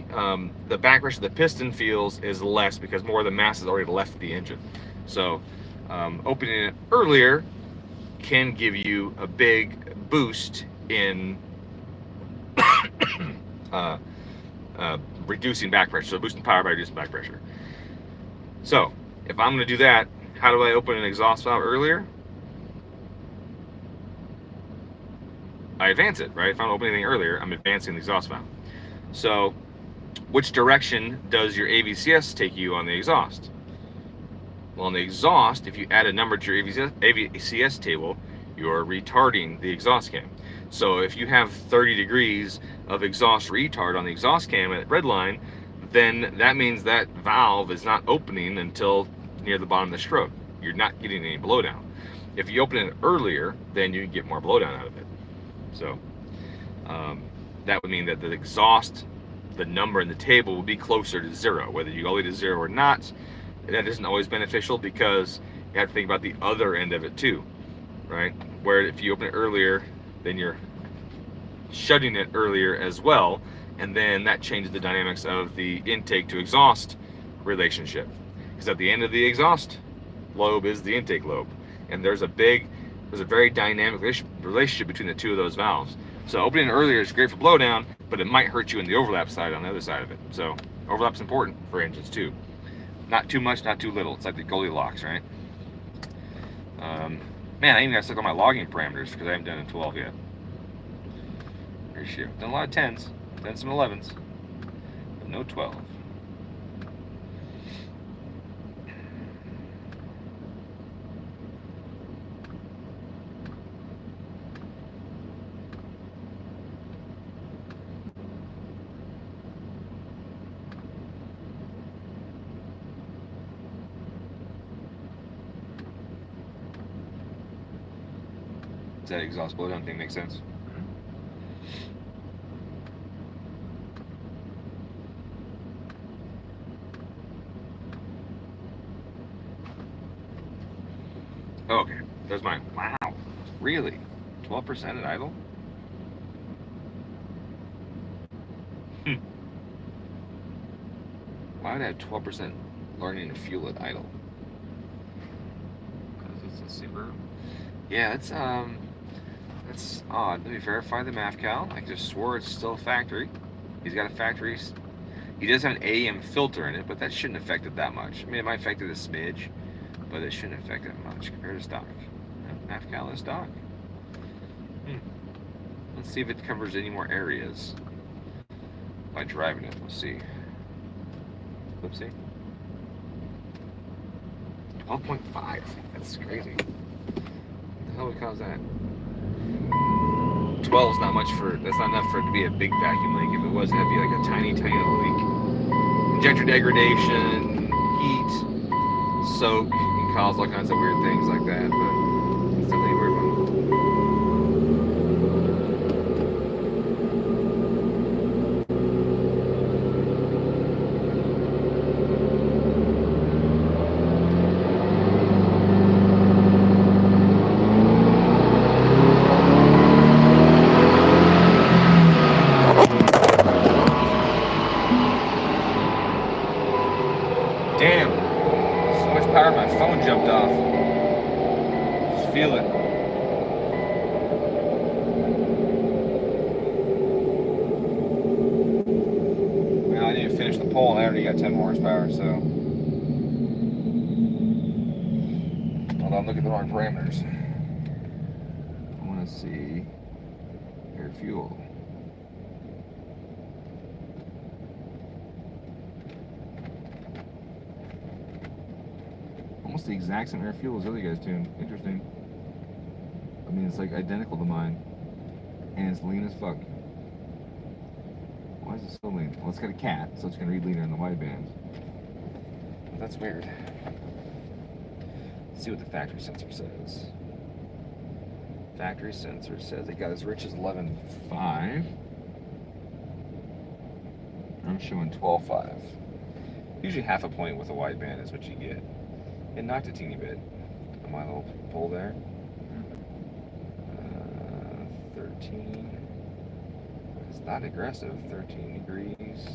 back pressure the piston feels is less because more of the mass has already left the engine. So opening it earlier can give you a big boost in reducing back pressure, so boosting power by reducing back pressure. So if I'm going to do that, how do I open an exhaust valve earlier? I advance it, right? If I'm opening anything earlier, I'm advancing the exhaust valve. So which direction does your AVCS take you on the exhaust? Well, on the exhaust, if you add a number to your AVCS table, you're retarding the exhaust cam. So if you have 30 degrees of exhaust retard on the exhaust cam at red line, then that means that valve is not opening until near the bottom of the stroke. You're not getting any blowdown. If you open it earlier, then you can get more blowdown out of it. So that would mean that the exhaust, the number in the table, will be closer to zero. Whether you go to zero or not, that isn't always beneficial because you have to think about the other end of it too, right? Where if you open it earlier, then you're shutting it earlier as well, and then that changes the dynamics of the intake to exhaust relationship. Because at the end of the exhaust lobe is the intake lobe, and there's a very dynamic relationship between the two of those valves. So opening it earlier is great for blowdown, but it might hurt you in the overlap side on the other side of it. So overlap's important for engines too. Not too much, not too little. It's like the Goldilocks, right? Man, I even got stuck on my logging parameters because I haven't done a 12 yet. Ratio. Done a lot of 10s, done some 11s, but no 12. Does that exhaust blowdown thing make sense? Okay, there's mine. Wow, really? 12% at idle? Why would I have 12% learning to fuel at idle? Because it's a Subaru. Yeah, that's odd. Let me verify the math cal. I just swore it's still a factory. He's got a factory. He does have an AM filter in it, but that shouldn't affect it that much. I mean, it might affect it a smidge, but it shouldn't affect it much compared to stock. Math cal is stock. Let's see if it covers any more areas by driving it. We'll see. Whoopsie. 12.5. That's crazy. What the hell would cause that? 12 is not much that's not enough for it to be a big vacuum leak. If it was, that'd be like a tiny, tiny little leak. Injector degradation, heat, soak can cause all kinds of weird things like that, but it's definitely a weird one. pole, and I already got 10 more horsepower, so. Hold on, look at the wrong parameters. I want to see air fuel. Almost the exact same air fuel as the other guys' tune. Interesting. I mean, it's like identical to mine. And it's lean as fuck. Why is it so lean? Well, it's got a cat, so it's going to read leaner in the wideband. That's weird. Let's see what the factory sensor says. Factory sensor says it got as rich as 11.5. I'm showing 12.5. Usually half a point with a wideband is what you get. It knocked a teeny bit on my little pole there. 13. It's not aggressive. 13 degrees.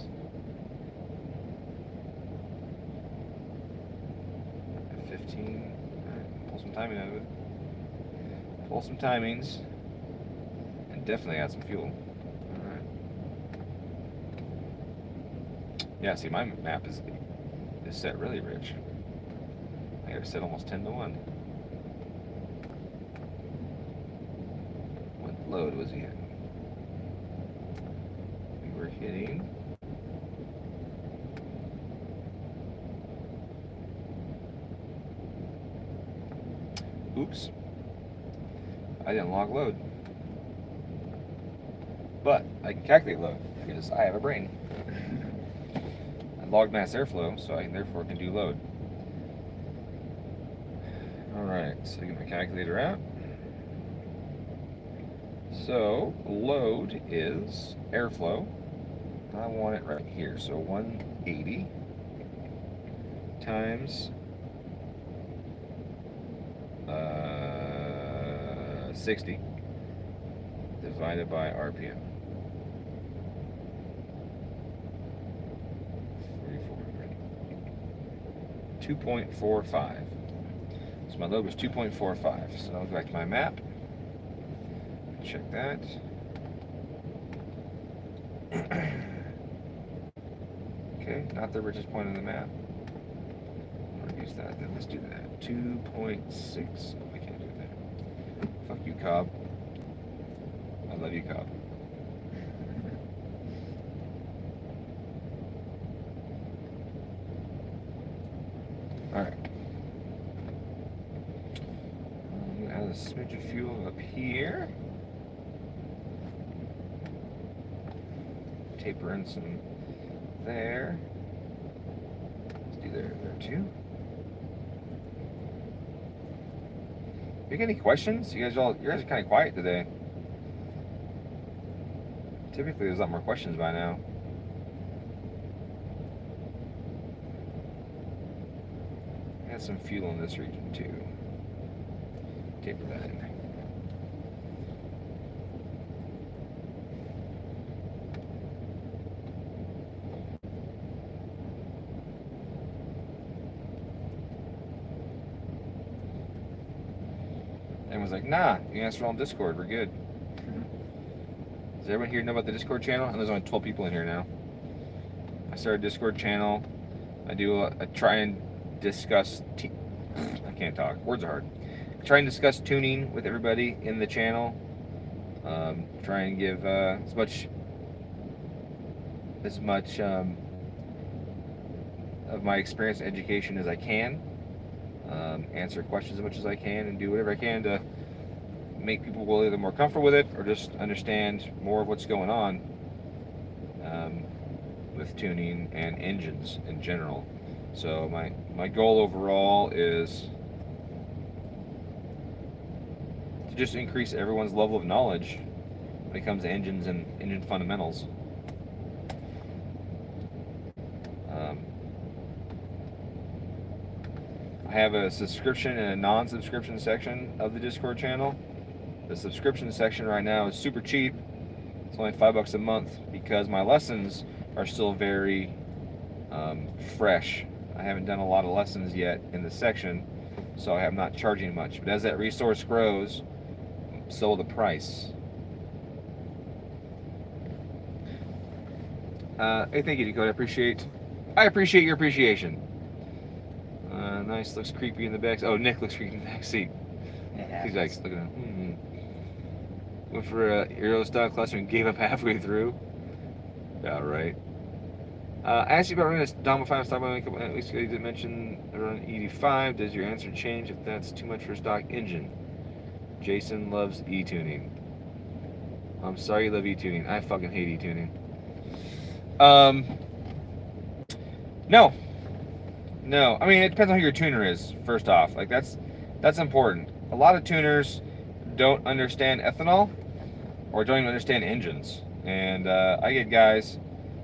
15. Alright, pull some timing out of it. Pull some timings. And definitely add some fuel. Alright. Yeah, see, my map is set really rich. I gotta set almost 10 to 1. What load was he hitting? We were hitting. Oops. I didn't log load. But I can calculate load because I have a brain. I logged mass airflow, so I therefore can do load. Alright, so I get my calculator out. So load is airflow. I want it right here. So 180 times 60 divided by RPM. 2.45. So my load was 2.45. So I'll go back to my map. Check that. Okay, not the richest point on the map. I'll reduce that. Then let's do that. 2.6. Oh, I can't do that. Fuck you, Cobb. I love you, Cobb. Alright. I'm going to add a smidge of fuel up here. Taper in some there. Let's do there too. You got any questions? You guys are kind of quiet today. Typically there's a lot more questions by now. Add some fuel in this region too. Taper that in. Everyone's like, nah, you can answer all on Discord, we're good. Does everyone here know about the Discord channel? And there's only 12 people in here now. I started a Discord channel. I try and discuss, I can't talk, words are hard. I try and discuss tuning with everybody in the channel. Try and give as much of my experience and education as I can. Answer questions as much as I can and do whatever I can to make people either more comfortable with it or just understand more of what's going on with tuning and engines in general. So my goal overall is to just increase everyone's level of knowledge when it comes to engines and engine fundamentals. I have a subscription and a non-subscription section of the Discord channel. The subscription section right now is super cheap. It's only $5 a month because my lessons are still very fresh. I haven't done a lot of lessons yet in the section, so I'm not charging much. But as that resource grows, so will the price. Hey, thank you, Dakota. I appreciate I appreciate your appreciation. Nice, looks creepy in the back. Oh, Nick looks creepy in the back seat. Yeah. He's like, look at him. Went for a Euro style cluster and gave up halfway through. Yeah, right. I asked you about running a Dom final stock by a couple weeks ago. You did mention around 85. Does your answer change if that's too much for a stock engine? Jason loves e-tuning. I'm sorry you love e-tuning. I fucking hate e-tuning. No. I mean, it depends on who your tuner is. First off, like that's important. A lot of tuners don't understand ethanol or don't even understand engines. And I get guys.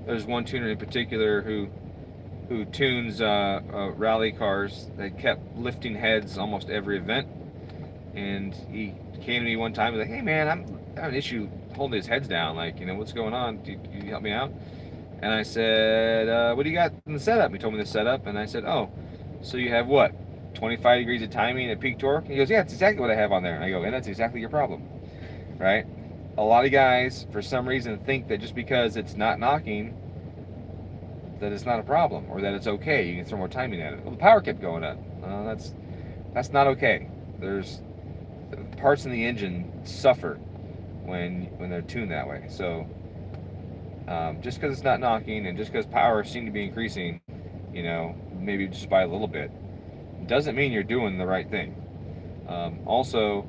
There's one tuner in particular who tunes rally cars that kept lifting heads almost every event. And he came to me one time. He's like, "Hey man, I have an issue holding his heads down. Like, what's going on? Can you help me out?" And I said, "What do you got in the setup?" He told me the setup, and I said, "Oh, so you have what? 25 degrees of timing at peak torque?" And he goes, "Yeah, it's exactly what I have on there." And I go, "And that's exactly your problem, right?" A lot of guys, for some reason, think that just because it's not knocking, that it's not a problem, or that it's okay. You can throw more timing at it. Well, the power kept going up. That's not okay. There's parts in the engine suffer when they're tuned that way. So just because it's not knocking, and just because power seems to be increasing, maybe just by a little bit, doesn't mean you're doing the right thing. Also,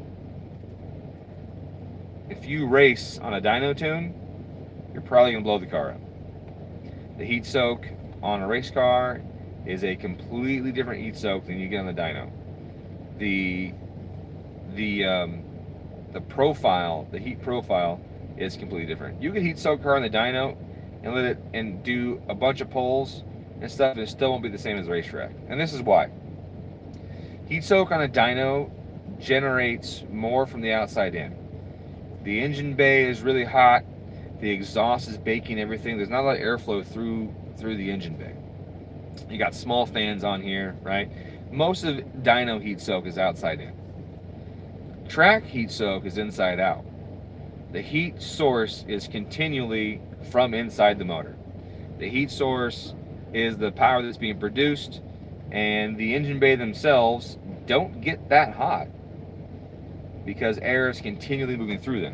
if you race on a dyno tune, you're probably going to blow the car up. The heat soak on a race car is a completely different heat soak than you get on the dyno. The profile, the heat profile, is completely different. You can heat soak a car on the dyno and let it and do a bunch of pulls and stuff, and it still won't be the same as the racetrack. And this is why. Heat soak on a dyno generates more from the outside in. The engine bay is really hot. The exhaust is baking everything. There's not a lot of airflow through the engine bay. You got small fans on here, right? Most of dyno heat soak is outside in. Track heat soak is inside out. The heat source is continually from inside the motor. The heat source is the power that's being produced, and the engine bay themselves don't get that hot because air is continually moving through them.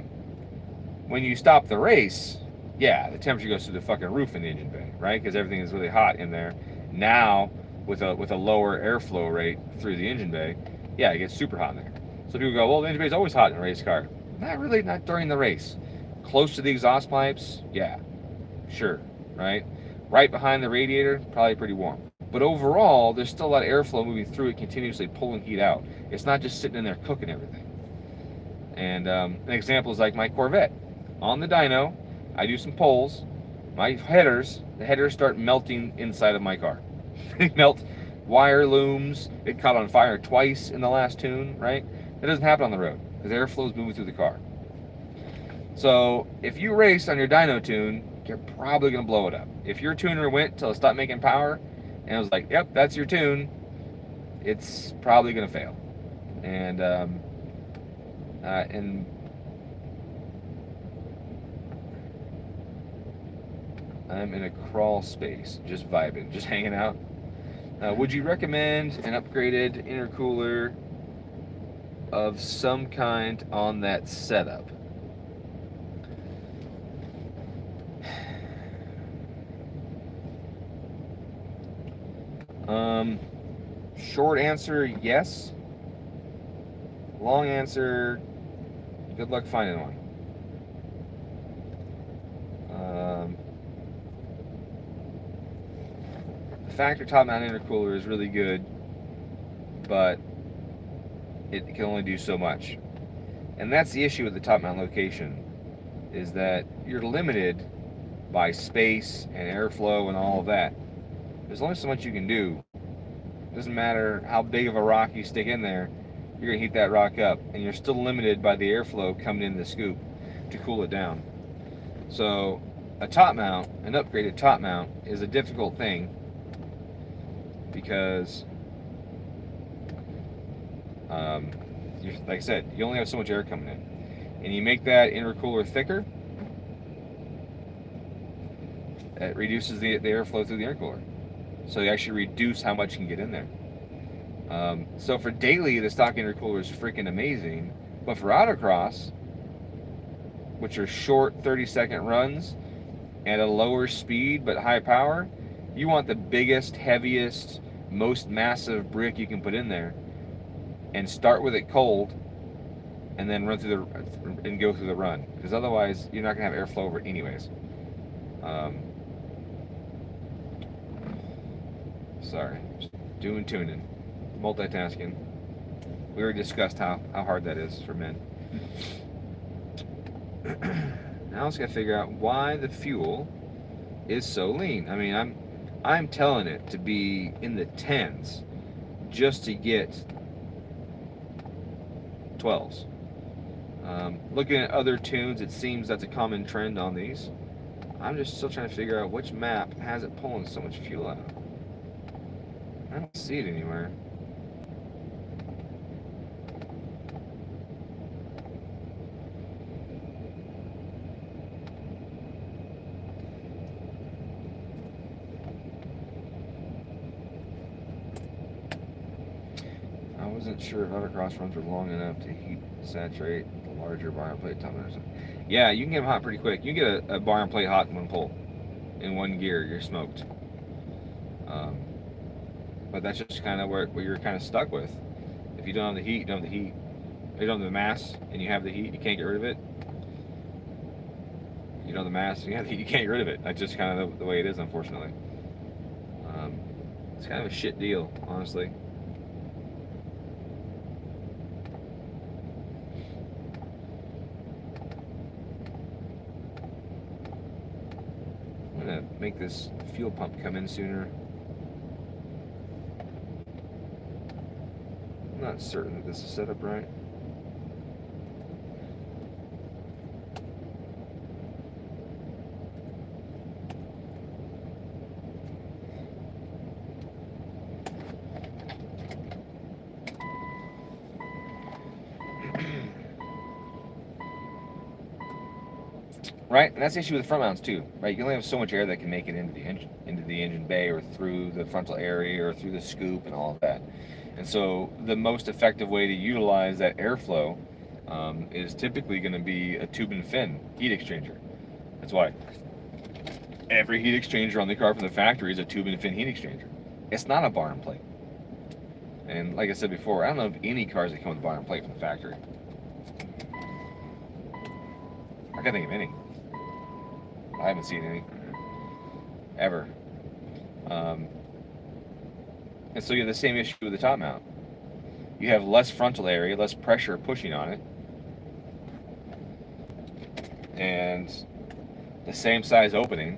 When you stop the race, yeah, the temperature goes through the fucking roof in the engine bay, right? Because everything is really hot in there. Now, with a lower airflow rate through the engine bay, yeah, it gets super hot in there. So people go, well, the engine bay is always hot in a race car. Not really, not during the race. Close to the exhaust pipes, yeah, sure, right? Right behind the radiator, probably pretty warm. But overall, there's still a lot of airflow moving through it, continuously pulling heat out. It's not just sitting in there cooking everything. And an example is like my Corvette. On the dyno, I do some pulls. The headers start melting inside of my car. They melt. Wire looms. It caught on fire twice in the last tune, right? That doesn't happen on the road because airflow is moving through the car. So if you race on your dyno tune, you're probably going to blow it up. If your tuner went till it stopped making power and it was like, yep, that's your tune, it's probably going to fail. And I'm in a crawl space, just vibing, just hanging out. Would you recommend an upgraded intercooler of some kind on that setup? Short answer, yes. Long answer, good luck finding one. The factory top mount intercooler is really good, but it can only do so much. And that's the issue with the top mount location, is that you're limited by space and airflow and all of that. There's only so much you can do. It doesn't matter how big of a rock you stick in there, you're gonna heat that rock up, and you're still limited by the airflow coming in the scoop to cool it down. So a top mount, an upgraded top mount, is a difficult thing because like I said, you only have so much air coming in, and you make that intercooler thicker, it reduces the airflow through the intercooler. So you actually reduce how much you can get in there. So for daily, the stock intercooler is freaking amazing. But for autocross, which are short 30-second runs at a lower speed but high power, you want the biggest, heaviest, most massive brick you can put in there, and start with it cold, and then run through and go through the run, because otherwise you're not gonna have airflow over it anyways. Sorry, doing tuning, multitasking. We already discussed how hard that is for men. Now let's gotta figure out why the fuel is so lean. I mean, I'm telling it to be in the 10s just to get 12s. Looking at other tunes, it seems that's a common trend on these. I'm just still trying to figure out which map has it pulling so much fuel out. I don't see it anywhere. I wasn't sure if autocross runs were long enough to heat saturate the larger bar and plate top or something. Yeah, you can get them hot pretty quick. You can get a bar and plate hot in one pull. In one gear, you're smoked. But that's just kind of what you're kind of stuck with. If you don't have the heat, you don't have the heat. If you don't have the mass and you have the heat, you can't get rid of it. You don't have the mass and you have the heat, you can't get rid of it. That's just kind of the way it is, unfortunately. It's kind of a shit deal, honestly. I'm gonna make this fuel pump come in sooner. I'm not certain that this is set up right. Right, and that's the issue with front mounts too, right? You only have so much air that can make it into the engine bay, or through the frontal area, or through the scoop, and all of that. And so the most effective way to utilize that airflow is typically going to be a tube and fin heat exchanger. That's why every heat exchanger on the car from the factory is a tube and fin heat exchanger. It's not a bar and plate. And like I said before, I don't know of any cars that come with bar and plate from the factory. I can't think of any. I haven't seen any ever. And so you have the same issue with the top mount. You have less frontal area, less pressure pushing on it, and the same size opening,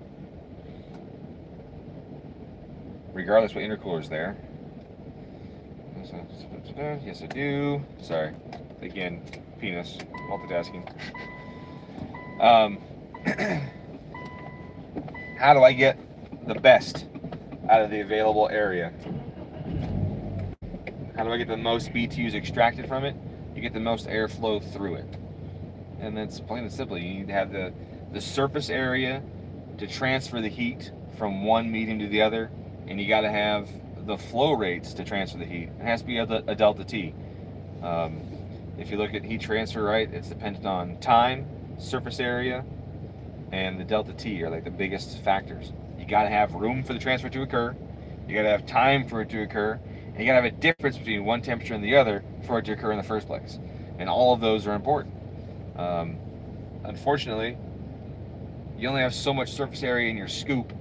regardless what intercooler's there. Yes, I do. Sorry, again, penis, multitasking. How do I get the best out of the available area? How do I get the most BTUs extracted from it? You get the most airflow through it. And that's plain and simple. You need to have the surface area to transfer the heat from one medium to the other, and you got to have the flow rates to transfer the heat. It has to be a delta T. If you look at heat transfer, right, it's dependent on time, surface area, and the delta T are like the biggest factors. You got to have room for the transfer to occur. You got to have time for it to occur. And you got to have a difference between one temperature and the other for it to occur in the first place. And all of those are important. Unfortunately, you only have so much surface area in your scoop,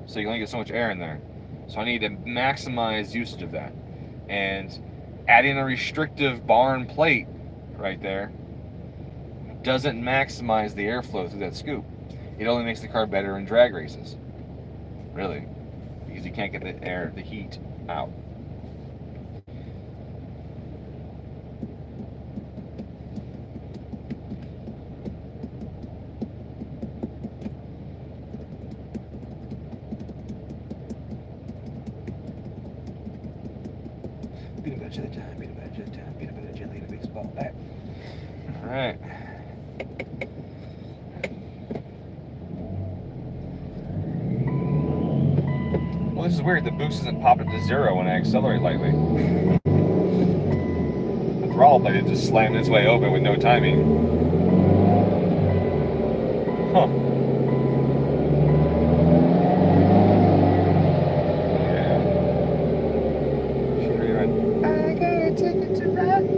so you only get so much air in there. So I need to maximize usage of that. And adding a restrictive bar and plate right there doesn't maximize the airflow through that scoop. It only makes the car better in drag races, really, because you can't get the heat out. Peanut butter jelly time, peanut butter jelly time, peanut butter jelly in a baseball bat. All right. Well, this is weird. The boost isn't popping to 0 when I accelerate lightly. The throttle blade just slammed its way open with no timing. Huh. Yeah. She's rerun. I got a ticket to ride.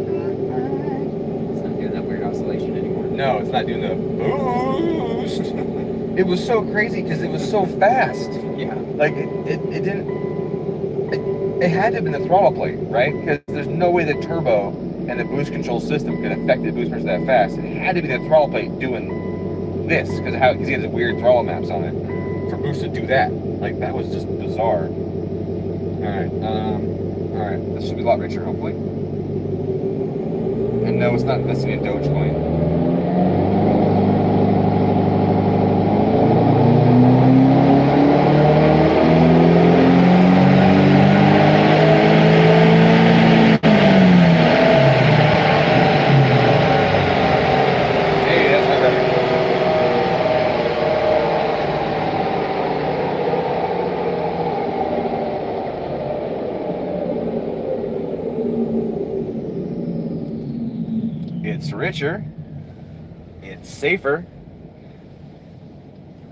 It's not doing that weird oscillation anymore. No, it's not doing the boost. It was so crazy because it was so fast. Yeah. Like it didn't. It had to have been the throttle plate, right? Because there's no way the turbo and the boost control system could affect the boost pressure that fast. It had to be the throttle plate doing this because he had the weird throttle maps on it for boost to do that. Like that was just bizarre. All right. This should be a lot richer, hopefully. And no, it's not missing a Dogecoin. It's richer, it's safer,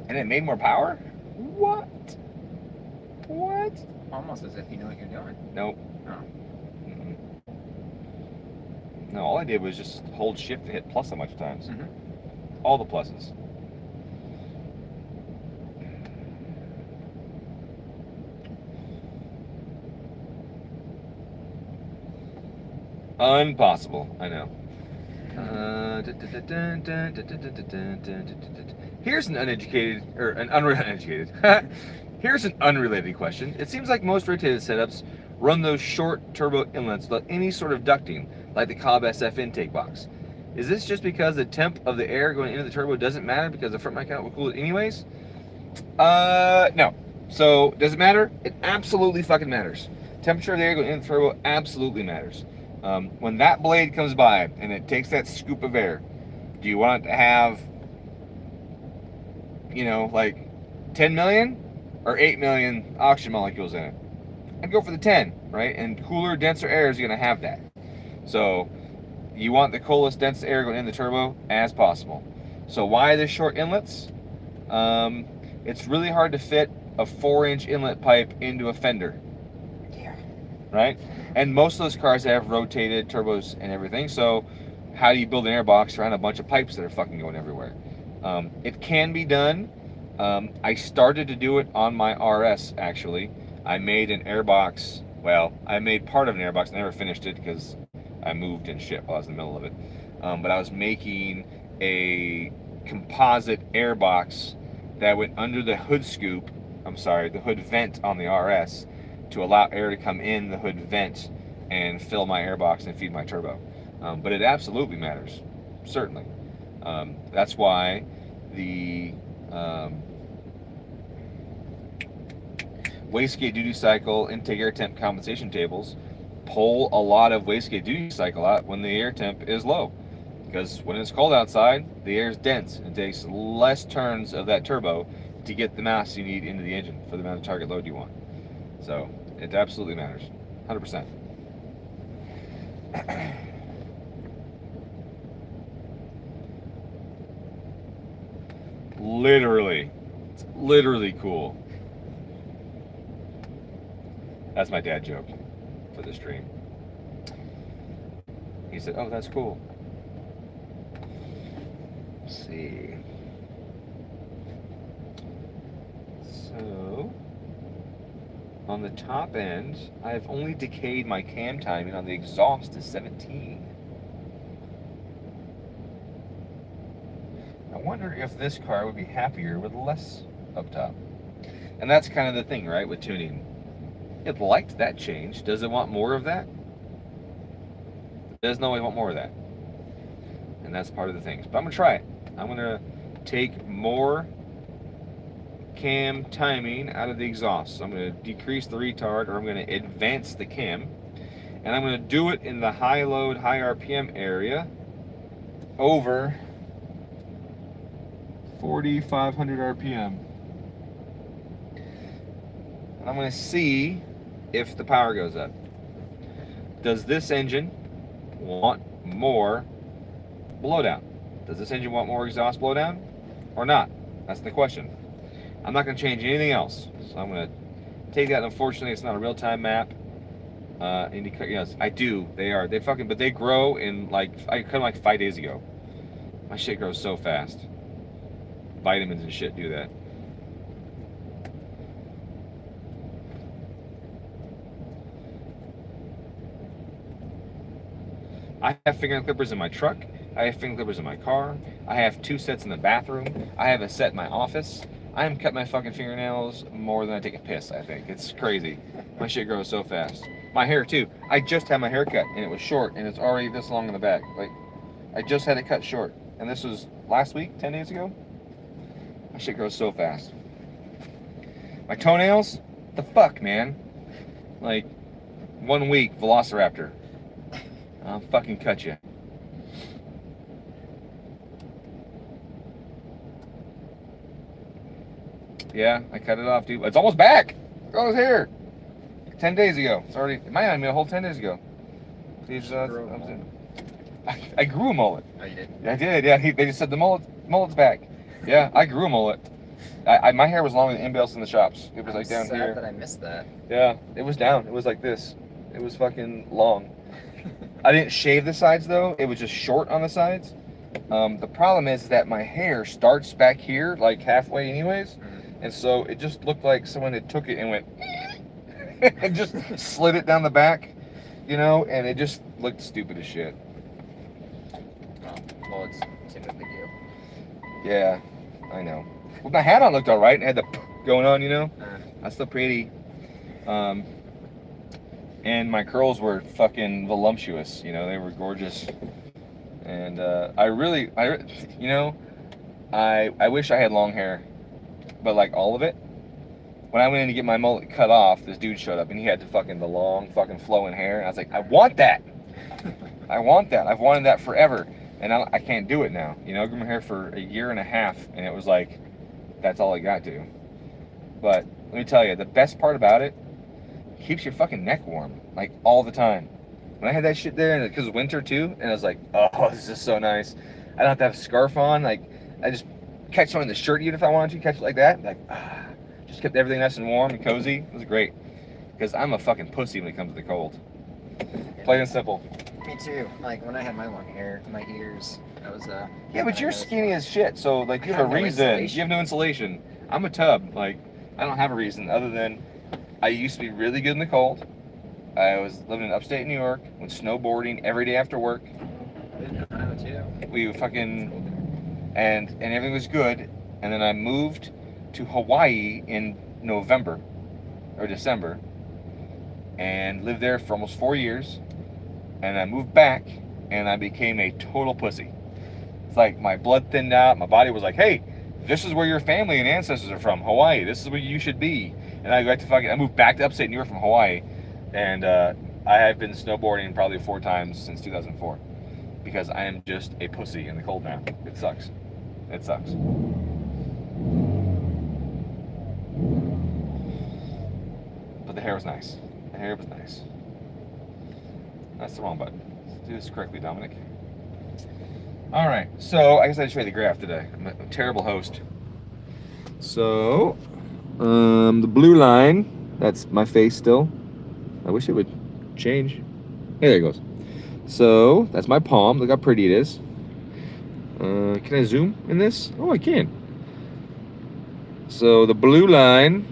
and it made more power? What? What? Almost as if you know what you're doing. Nope. Oh. Mm-mm. No, all I did was just hold shift to hit plus a bunch of times. Mhm. All the pluses. Impossible, I know. Here's an uneducated, or an uneducated. Here's an unrelated question. It seems like most rotated setups run those short turbo inlets without any sort of ducting, like the Cobb SF intake box. Is this just because the temp of the air going into the turbo doesn't matter because the front mechanical will cool it anyways? No. So, does it matter? It absolutely fucking matters. Temperature of the air going into the turbo absolutely matters. When that blade comes by and it takes that scoop of air, do you want it to have, you know, like 10 million or 8 million oxygen molecules in it? I'd go for the 10, right? And cooler, denser air is going to have that. So you want the coolest, dense air going in the turbo as possible. So why the short inlets? It's really hard to fit a 4-inch inlet pipe into a fender. Yeah. Right? And most of those cars have rotated turbos and everything, so how do you build an airbox around a bunch of pipes that are fucking going everywhere? It can be done. I started to do it on my RS, actually. I made an airbox, well, I made part of an airbox, I never finished it because I moved and shit while I was in the middle of it. But I was making a composite airbox that went under the hood scoop, the hood vent on the RS, to allow air to come in the hood vent and fill my airbox and feed my turbo. But it absolutely matters, certainly. That's why the wastegate duty cycle intake air temp compensation tables pull a lot of wastegate duty cycle out when the air temp is low. Because when it's cold outside, the air is dense. It takes less turns of that turbo to get the mass you need into the engine for the amount of target load you want. So it absolutely matters, 100%. Literally, it's literally cool. That's my dad joke for the stream. He said, "Oh, that's cool." Let's see. So, on the top end, I've only decayed my cam timing on the exhaust to 17. I wonder if this car would be happier with less up top. And that's kind of the thing, right, with tuning. It liked that change. Does it want more of that? It doesn't always want more of that. And that's part of the thing. But I'm going to try it. I'm going to take more cam timing out of the exhaust. So I'm going to decrease the retard, or I'm going to advance the cam. And I'm going to do it in the high load, high RPM area over 4,500 RPM. and I'm going to see if the power goes up. Does this engine want more blowdown? Does this engine want more exhaust blowdown or not? That's the question. I'm not going to change anything else, so I'm going to take that. Unfortunately, it's not a real-time map. Yes, I do. They fucking, but they grow in like, I cut them like 5 days ago. My shit grows so fast. Vitamins and shit do that. I have fingernail clippers in my truck. I have fingernail clippers in my car. I have 2 sets in the bathroom. I have a set in my office. I am cutting my fucking fingernails more than I take a piss, I think. It's crazy. My shit grows so fast. My hair, too. I just had my hair cut, and it was short, and it's already this long in the back. Like, I just had it cut short. And this was last week, 10 days ago. My shit grows so fast. My toenails? The fuck, man? Like, 1 week, Velociraptor. I'll fucking cut you. Yeah, I cut it off, dude. It's almost back. Oh, it's here. 10 days ago. It's already, it might not be a whole 10 days ago. These, I grew a mullet. Oh, you did? I did, yeah. They just said the mullet's back. Yeah, I grew a mullet. My hair was longer than anybody else in the shops. It was like down sad here. that I missed that. Yeah, it was down. It was like this. It was fucking long. I didn't shave the sides though. It was just short on the sides. The problem is that my hair starts back here, like halfway anyways. And so it just looked like someone had took it and went and just slid it down the back, you know, and it just looked stupid as shit. Well, it's typically do. Yeah, I know. Well, my hat on looked all right and had the going on, you know. That's still pretty. And my curls were fucking voluptuous, you know. They were gorgeous. And I wish I had long hair, but like all of it. When I went in to get my mullet cut off, this dude showed up and he had the long fucking flowing hair. And I was like, I want that. I want that. I've wanted that forever. And I can't do it now. You know, I grew my hair for a year and a half, and it was like, that's all I got to. But let me tell you, the best part about it, keeps your fucking neck warm, like all the time. When I had that shit there, and because it's winter too, and I was like, oh, this is so nice. I don't have to have a scarf on. Like, I just catch on the shirt even if I wanted to, catch it like that. Like, just kept everything nice and warm and cozy. It was great. Because I'm a fucking pussy when it comes to the cold. Plain and simple. Me too. Like when I had my long hair, my ears, that was Yeah, but you're skinny as shit, so like you have a reason. You have no insulation. I'm a tub. Like, I don't have a reason other than I used to be really good in the cold. I was living in upstate New York, went snowboarding every day after work. We fucking and everything was good. And then I moved to Hawaii in November or December and lived there for almost 4 years. And I moved back and I became a total pussy. It's like my blood thinned out. My body was like, hey, this is where your family and ancestors are from, Hawaii. This is where you should be. And I moved back to upstate New York from Hawaii. And I have been snowboarding probably 4 times since 2004 because I am just a pussy in the cold now. It sucks. It sucks. But the hair was nice. The hair was nice. That's the wrong button. Let's do this correctly, Dominic. All right. So I guess I should show you the graph today. I'm a terrible host. So the blue line, that's my face still. I wish it would change. Hey, there it goes. So that's my palm. Look how pretty it is. Can I zoom in this? Oh, I can. So the blue line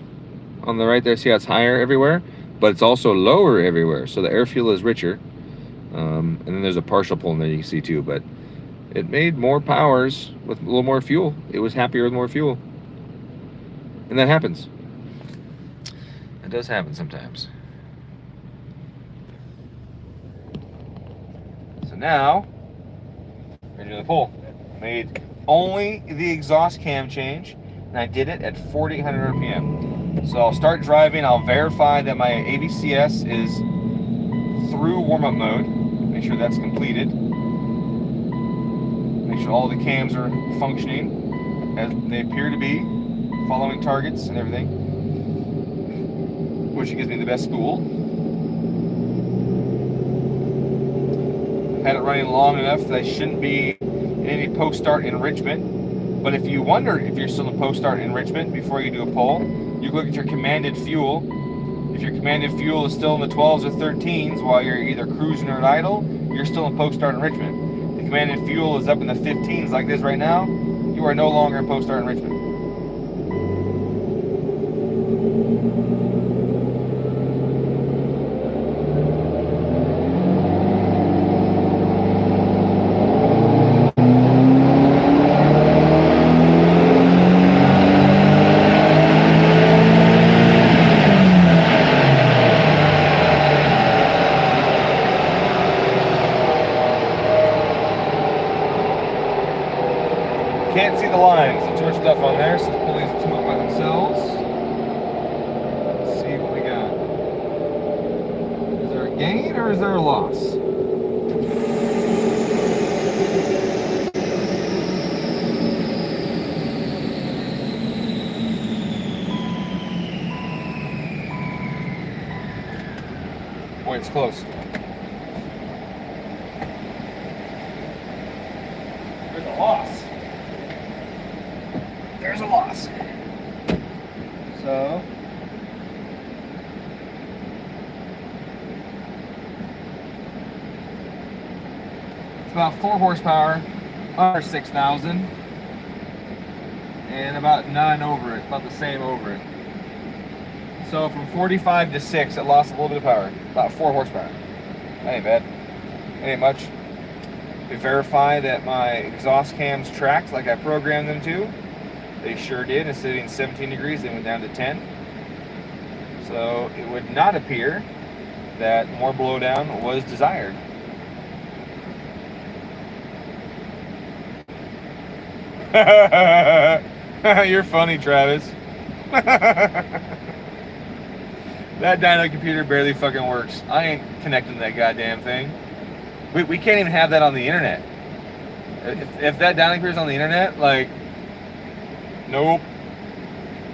on the right there, see how it's higher everywhere, but it's also lower everywhere. So the air fuel is richer. And then there's a partial pull in there you can see too, but it made more powers with a little more fuel. It was happier with more fuel. And that happens. It does happen sometimes. So now, we're doing the pull. Made only the exhaust cam change, and I did it at 4,800 RPM. So I'll start driving, I'll verify that my ABCS is through warm-up mode, make sure that's completed, make sure all the cams are functioning as they appear to be, following targets and everything. which gives me the best spool. Had it running long enough that I shouldn't be in any post-start enrichment. But if you wonder if you're still in post-start enrichment before you do a poll, you look at your commanded fuel. If your commanded fuel is still in the 12s or 13s while you're either cruising or at idle, you're still in post-start enrichment. The commanded fuel is up in the 15s like this right now, you are no longer in post-start enrichment. Can't see the lines. There's too much stuff on there, so let's pull these two up by themselves. Let's see what we got. Is there a gain or is there a loss? Boy, it's close. There's a loss. There's a loss. So it's about 4 horsepower, under 6,000, and about 9 over it, about the same over it. So from 45 to 6, it lost a little bit of power, about 4 horsepower. That ain't bad. That ain't much. To verify that my exhaust cams tracked like I programmed them to. They sure did. Instead of being 17 degrees, they went down to 10. So it would not appear that more blowdown was desired. You're funny, Travis. That dyno computer barely fucking works. I ain't connecting to that goddamn thing. We can't even have that on the internet. If that dyno computer's on the internet, like, nope.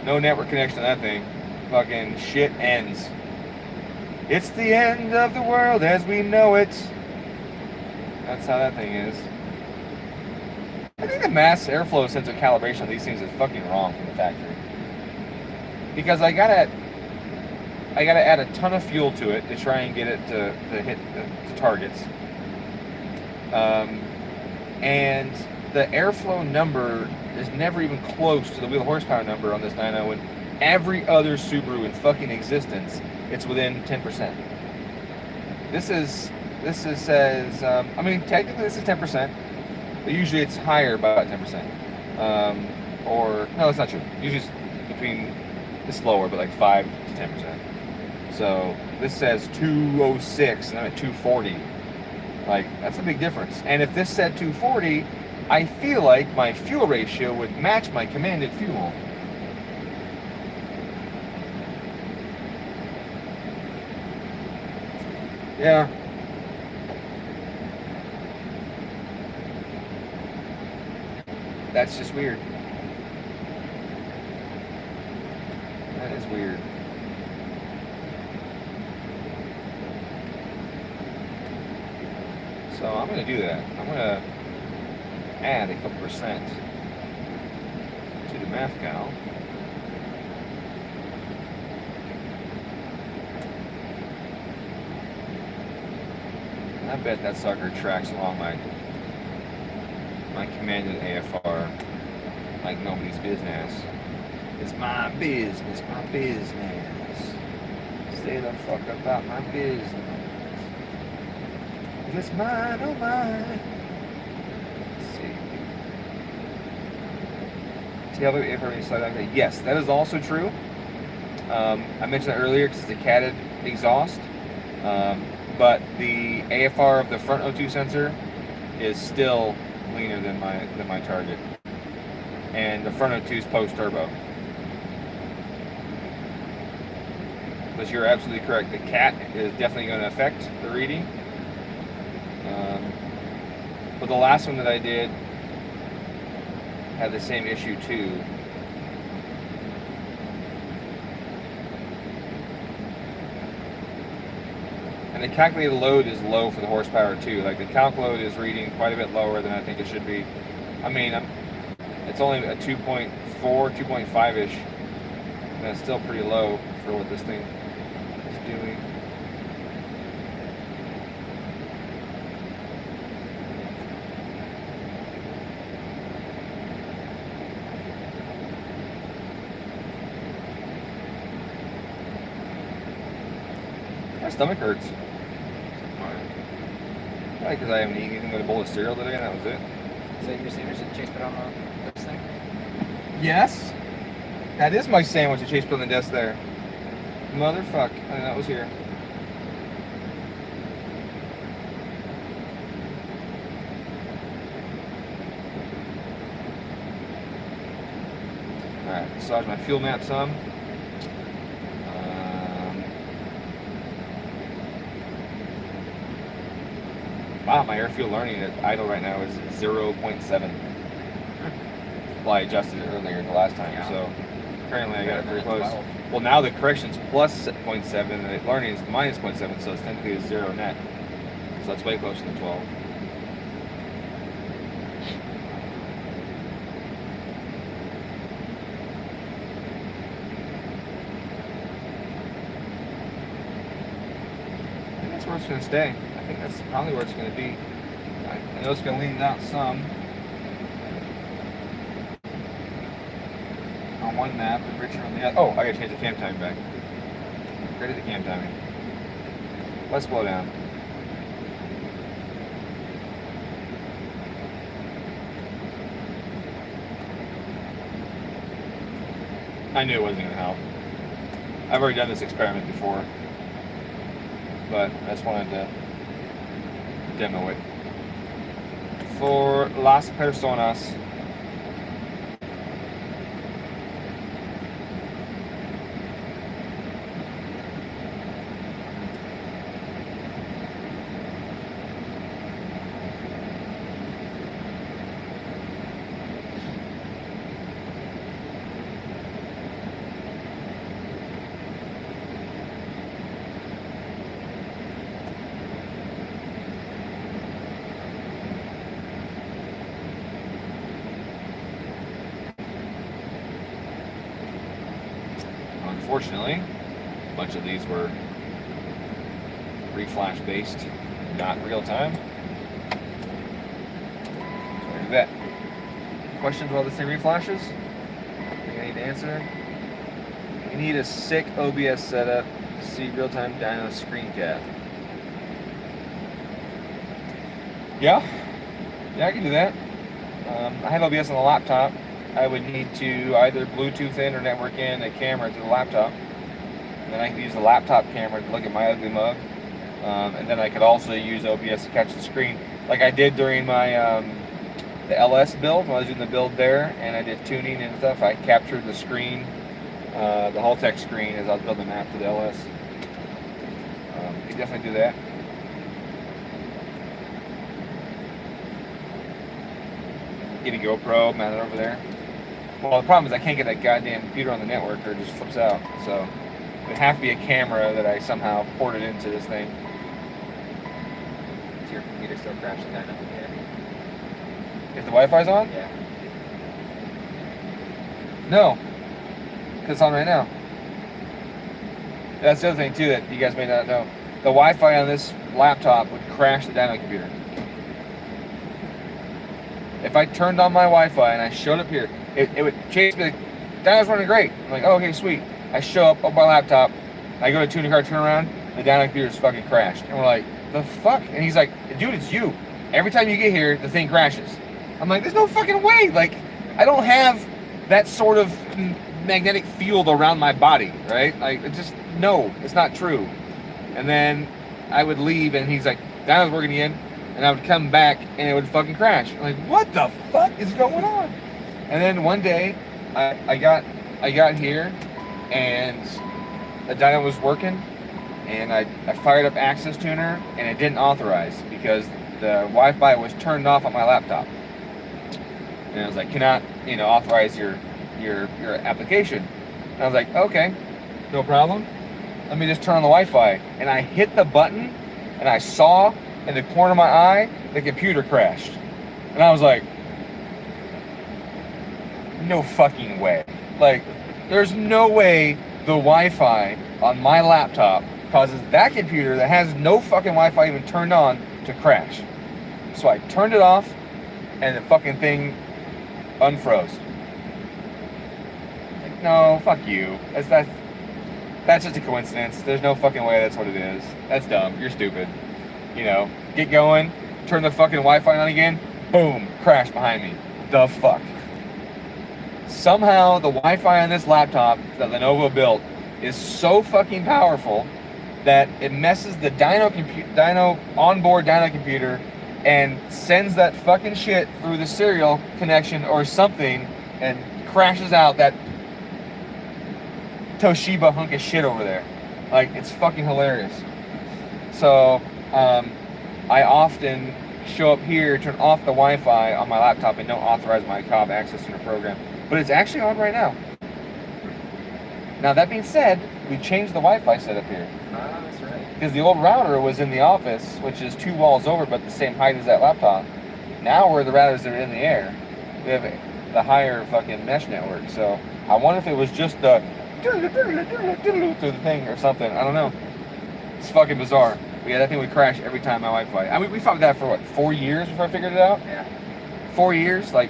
No network connection to that thing. Fucking shit ends. It's the end of the world as we know it. That's how that thing is. I think the mass airflow sensor calibration of these things is fucking wrong from the factory. Because I gotta add a ton of fuel to it to try and get it to hit the targets. And the airflow number is never even close to the wheel horsepower number on this dyno, and every other Subaru in fucking existence, it's within 10%. This says, I mean, technically this is 10%, but usually it's higher by about 10%. Or, no, that's not true. Usually it's between, it's lower, but like 5 to 10%. So this says 206 and I'm at 240. Like, that's a big difference. And if this said 240, I feel like my fuel ratio would match my commanded fuel. Yeah. That's just weird. That is weird. So I'm going to do that. I'm going to add a couple percent to the math cal. I bet that sucker tracks along my commanded AFR like nobody's business. It's my business, my business. Say the fuck about my business. It's mine, oh mine. Let's see. Tailgate if any slide like that. Yes, that is also true. I mentioned that earlier because it's a catted exhaust. But the AFR of the front O2 sensor is still leaner than my target. And the front O2 is post turbo. But you're absolutely correct. The cat is definitely going to affect the reading. But the last one that I did had the same issue too. the calculated load is low for the horsepower too. Like the calc load is reading quite a bit lower than I think it should be. I mean, it's only a 2.4, 2.5-ish. And that's still pretty low for what this thing is doing. My stomach hurts. Probably because I haven't eaten anything but a bowl of cereal today, and that was it. So you're saying there's a chase put on this thing? Yes. That is my sandwich that Chase put on the desk there. Motherfuck. I think that was here. Alright, massage my fuel map some. Wow, my air fuel learning at idle right now is 0.7. Well, I adjusted it earlier the last time, so apparently I got it pretty close. Well, now the correction's plus 0.7 and the learning is minus 0.7, so it's technically a 0 net. So that's way closer than 12. I think that's where it's going to stay. I think that's probably where it's going to be. I know it's going to lean out some on one map and richer on the other. Oh, I got to change the cam timing back. Ready the cam timing. Let's slow down. I knew it wasn't going to help. I've already done this experiment before, but I just wanted to demo it for las personas. Unfortunately, a bunch of these were reflash based, not real time. So there's that. Questions while this thing reflashes? Anything I need to answer? You need a sick OBS setup to see real time dyno screen cap. Yeah, I can do that. I have OBS on the laptop. I would need to either Bluetooth in or network in a camera to the laptop. And then I could use the laptop camera to look at my ugly mug. And then I could also use OBS to catch the screen. Like I did during my the LS build, when I was doing the build there, and I did tuning and stuff, I captured the screen, the whole tech screen as I was building the map for the LS. You could definitely do that. Get a GoPro, mount it over there. Well, the problem is I can't get that goddamn computer on the network or it just flips out. So it would have to be a camera that I somehow ported into this thing. Is your computer still crashing down up here? If the Wi-Fi's on? Yeah. No. Because it's on right now. That's the other thing too that you guys may not know. The Wi-Fi on this laptop would crash the dyno computer. If I turned on my Wi-Fi and I showed up here, it would Chase be like, dyno's running great. I'm like, oh, okay, sweet. I show up on my laptop, I go to tuning car, turn around, the dyno computer's fucking crashed. And we're like, the fuck? And he's like, dude, it's you. Every time you get here, the thing crashes. I'm like, there's no fucking way. Like, I don't have that sort of magnetic field around my body, right? Like, it just, no, it's not true. And then I would leave and he's like, dyno's working again. And I would come back and it would fucking crash. I'm like, what the fuck is going on? And then one day, I got here and the dyno was working, and I fired up Access Tuner and it didn't authorize because the Wi-Fi was turned off on my laptop. And I was like, cannot, authorize your application. And I was like, okay, no problem. Let me just turn on the Wi-Fi. And I hit the button and I saw in the corner of my eye the computer crashed. And I was like, no fucking way. Like, there's no way the Wi-Fi on my laptop causes that computer that has no fucking Wi-Fi even turned on to crash. So I turned it off, and the fucking thing unfroze. Like, no, fuck you. That's just a coincidence. There's no fucking way that's what it is. That's dumb. You're stupid. You know, get going, turn the fucking Wi-Fi on again, boom, crash behind me. The fuck. Somehow the Wi-Fi on this laptop that Lenovo built is so fucking powerful that it messes the onboard dyno computer and sends that fucking shit through the serial connection or something and crashes out that Toshiba hunk of shit over there. Like, it's fucking hilarious. So I often show up here, turn off the Wi-Fi on my laptop, and don't authorize my COB access to the program. But it's actually on right now. Now, that being said, we changed the Wi-Fi setup here. Ah, that's right. Because the old router was in the office, which is 2 walls over, but the same height as that laptop. Now where the routers are in the air, we have the higher fucking mesh network. So I wonder if it was just the through the thing or something. I don't know. It's fucking bizarre. But yeah, that thing would crash every time my Wi-Fi. I mean, we fought with that for what, 4 years before I figured it out? Yeah. 4 years, like,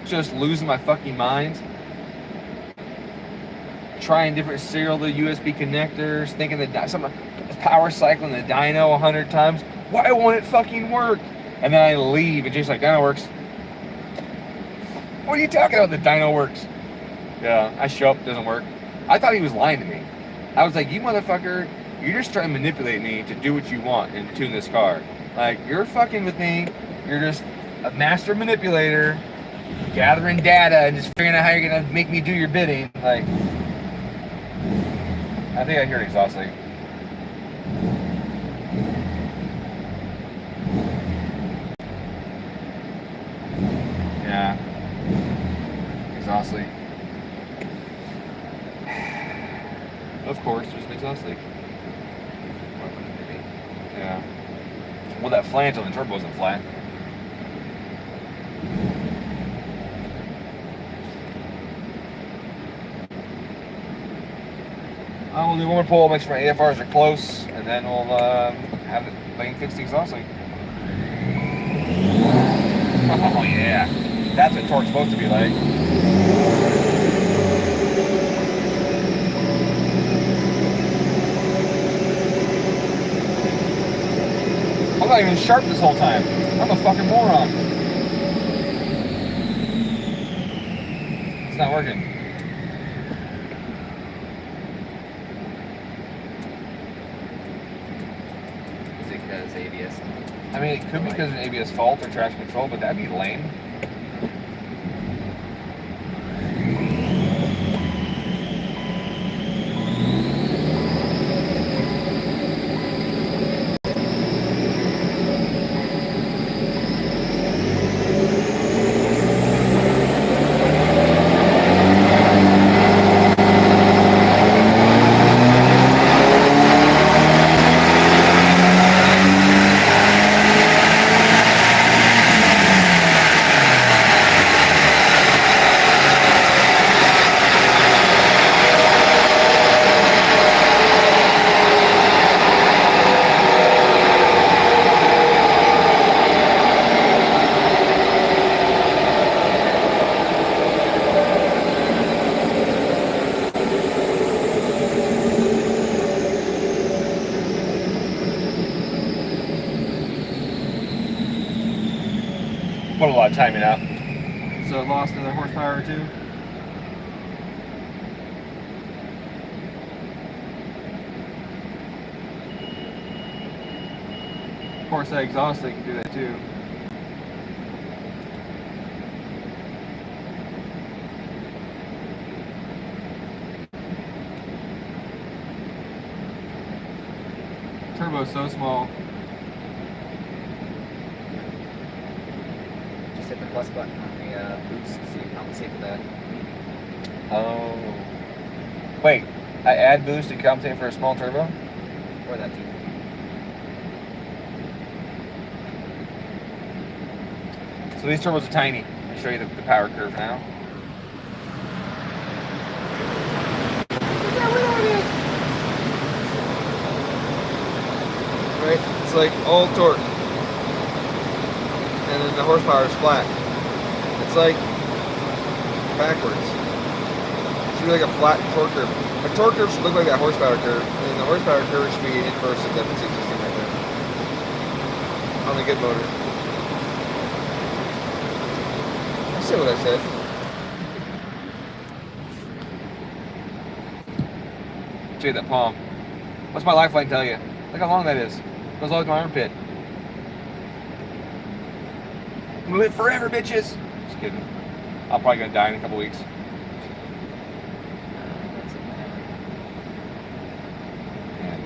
just losing my fucking mind. Trying different serial to USB connectors, thinking that some power cycling the dyno 100 times. Why won't it fucking work? And then I leave and Jason's like, dyno works. What are you talking about? The dyno works. Yeah, I show up, it doesn't work. I thought he was lying to me. I was like, you motherfucker, you're just trying to manipulate me to do what you want and tune this car. Like, you're fucking with me. You're just a master manipulator, gathering data and just figuring out how you're gonna make me do your bidding. Like, I think I hear an exhaust leak. Yeah. Exhaust leak. Of course, there's an exhaust leak. Yeah. Well, that flange on the turbo isn't flat. We'll do one more pull, make sure my AFRs are close, and then we'll have it lane fix the exhaust leak. Oh yeah, that's what torque's supposed to be like. I'm not even sharp this whole time. I'm a fucking moron. It's not working. Is it because ABS? I mean, it could be because of an ABS fault or traction control, but that'd be lame. Put a lot of timing out. So it lost another horsepower or two. Of course, that exhaust leak can do that too. Turbo's so small. Just hit the plus button on the boost so you compensate for that. Oh. Wait, I add boost to compensate for a small turbo? Or that too. So these turbos are tiny. I'll show you the power curve now. Right? It's like all torque. And then the horsepower is flat. It's like backwards. It should be like a flat torque curve. A torque curve should look like that horsepower curve, and the horsepower curve should be inverse of that 616 right there. On a good motor. I see what I said. Show you that palm. What's my lifeline tell you? Look how long that is. Goes all the way to my armpit. I'm gonna live forever, bitches. Just kidding. I'm probably gonna die in a couple weeks. And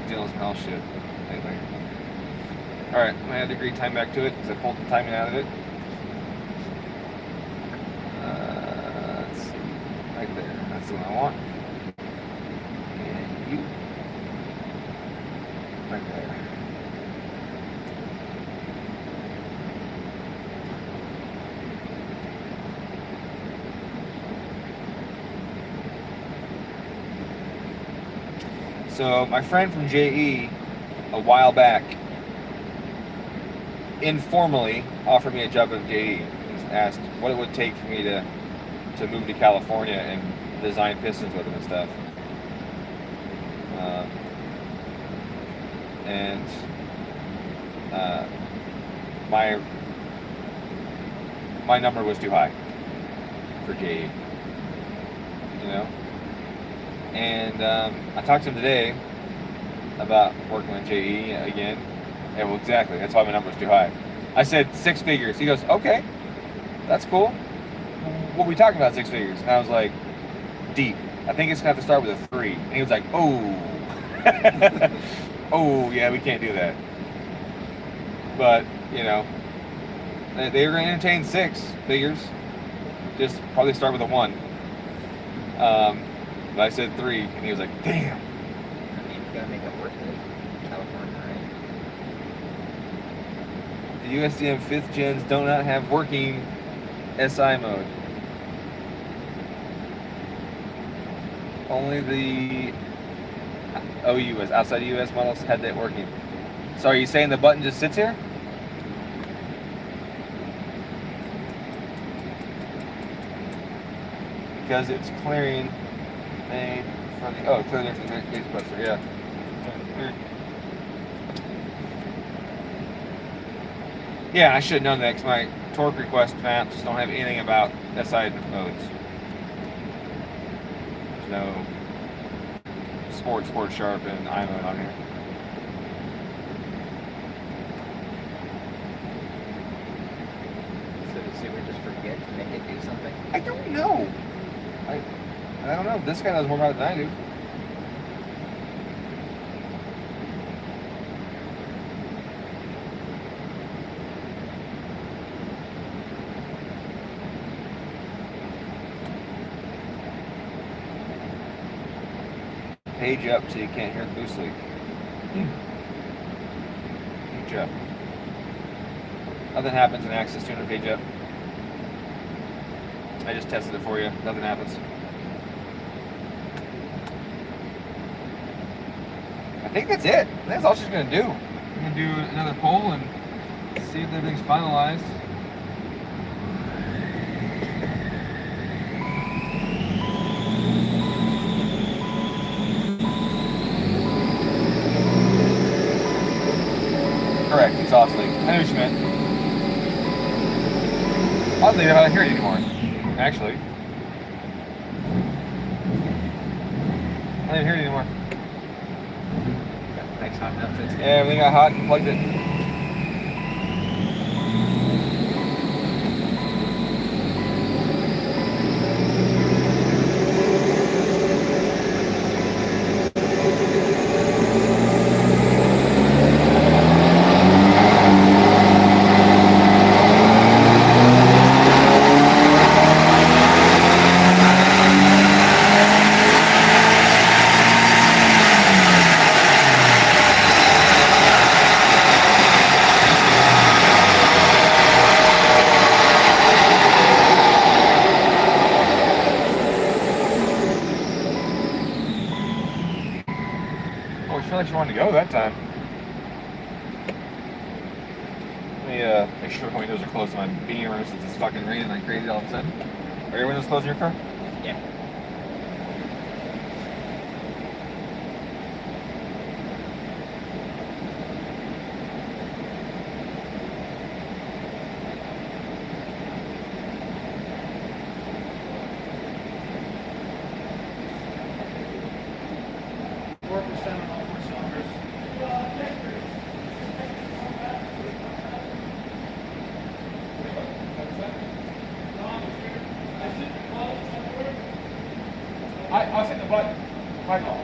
dealing with all shit. Anyway. Alright, I'm gonna add degree time back to it because I pulled the timing out of it. Let's see. Right there. That's the one I want. And you. Right there. So my friend from JE a while back informally offered me a job at JE and asked what it would take for me to move to California and design pistons with him and stuff. My number was too high for JE, you know. And I talked to him today about working with JE again. Yeah, well, exactly. That's why my number was too high. I said 6 figures. He goes, okay, that's cool. What are we talking about, 6 figures? And I was like, deep. I think it's going to have to start with a 3. And he was like, oh. Oh, yeah, we can't do that. But, you know, they were going to entertain 6 figures. Just probably start with a 1. But I said 3, and he was like, damn. I mean, you gotta make it worth it. California, right? The USDM 5th gens do not have working SI mode. Only the OUS, outside US models had that working. So are you saying the button just sits here? Because it's clearing made for the, oh, clearing from the gauge cluster, yeah. Yeah, I should have known that because my torque request maps don't have anything about SI modes. There's no sport, sharp, and I mode on here. So does Super just forget to make it do something? I don't know. I don't know. This guy knows more about it than I do. Page up so you can't hear the boost leak. Page up. Nothing happens in Access Tuner page up. I just tested it for you. Nothing happens. I think that's it. That's all she's gonna do. We're gonna do another poll and see if everything's finalized. Correct, exhaust leak. I knew what you meant. Oddly, I don't hear it anymore. Actually. I don't even hear it anymore. Nice hot enough. Yeah, everything got hot and plugged it. sounded like you wanted to go that time. Let me make sure my windows are closed on my Beamer since it's fucking raining like crazy all of a sudden. Are your windows closed in your car? Yeah. I'll hit the button. Michael,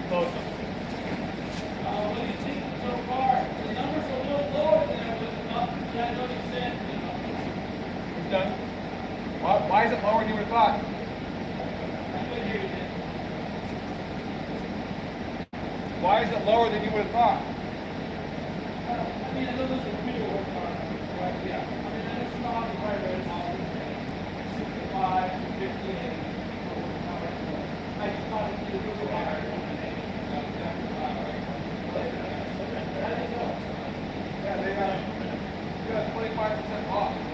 close them. What do you think so far? The number's a little lower than that, but I know you said, It's done. Why is it lower than you would have thought? I couldn't hear you then. Why is it lower than you would have thought? I mean, I know this is a video work on it, but yeah. I mean, it's not right right now. 65, 58. I just thought it was a higher. Yeah, they got 25% off.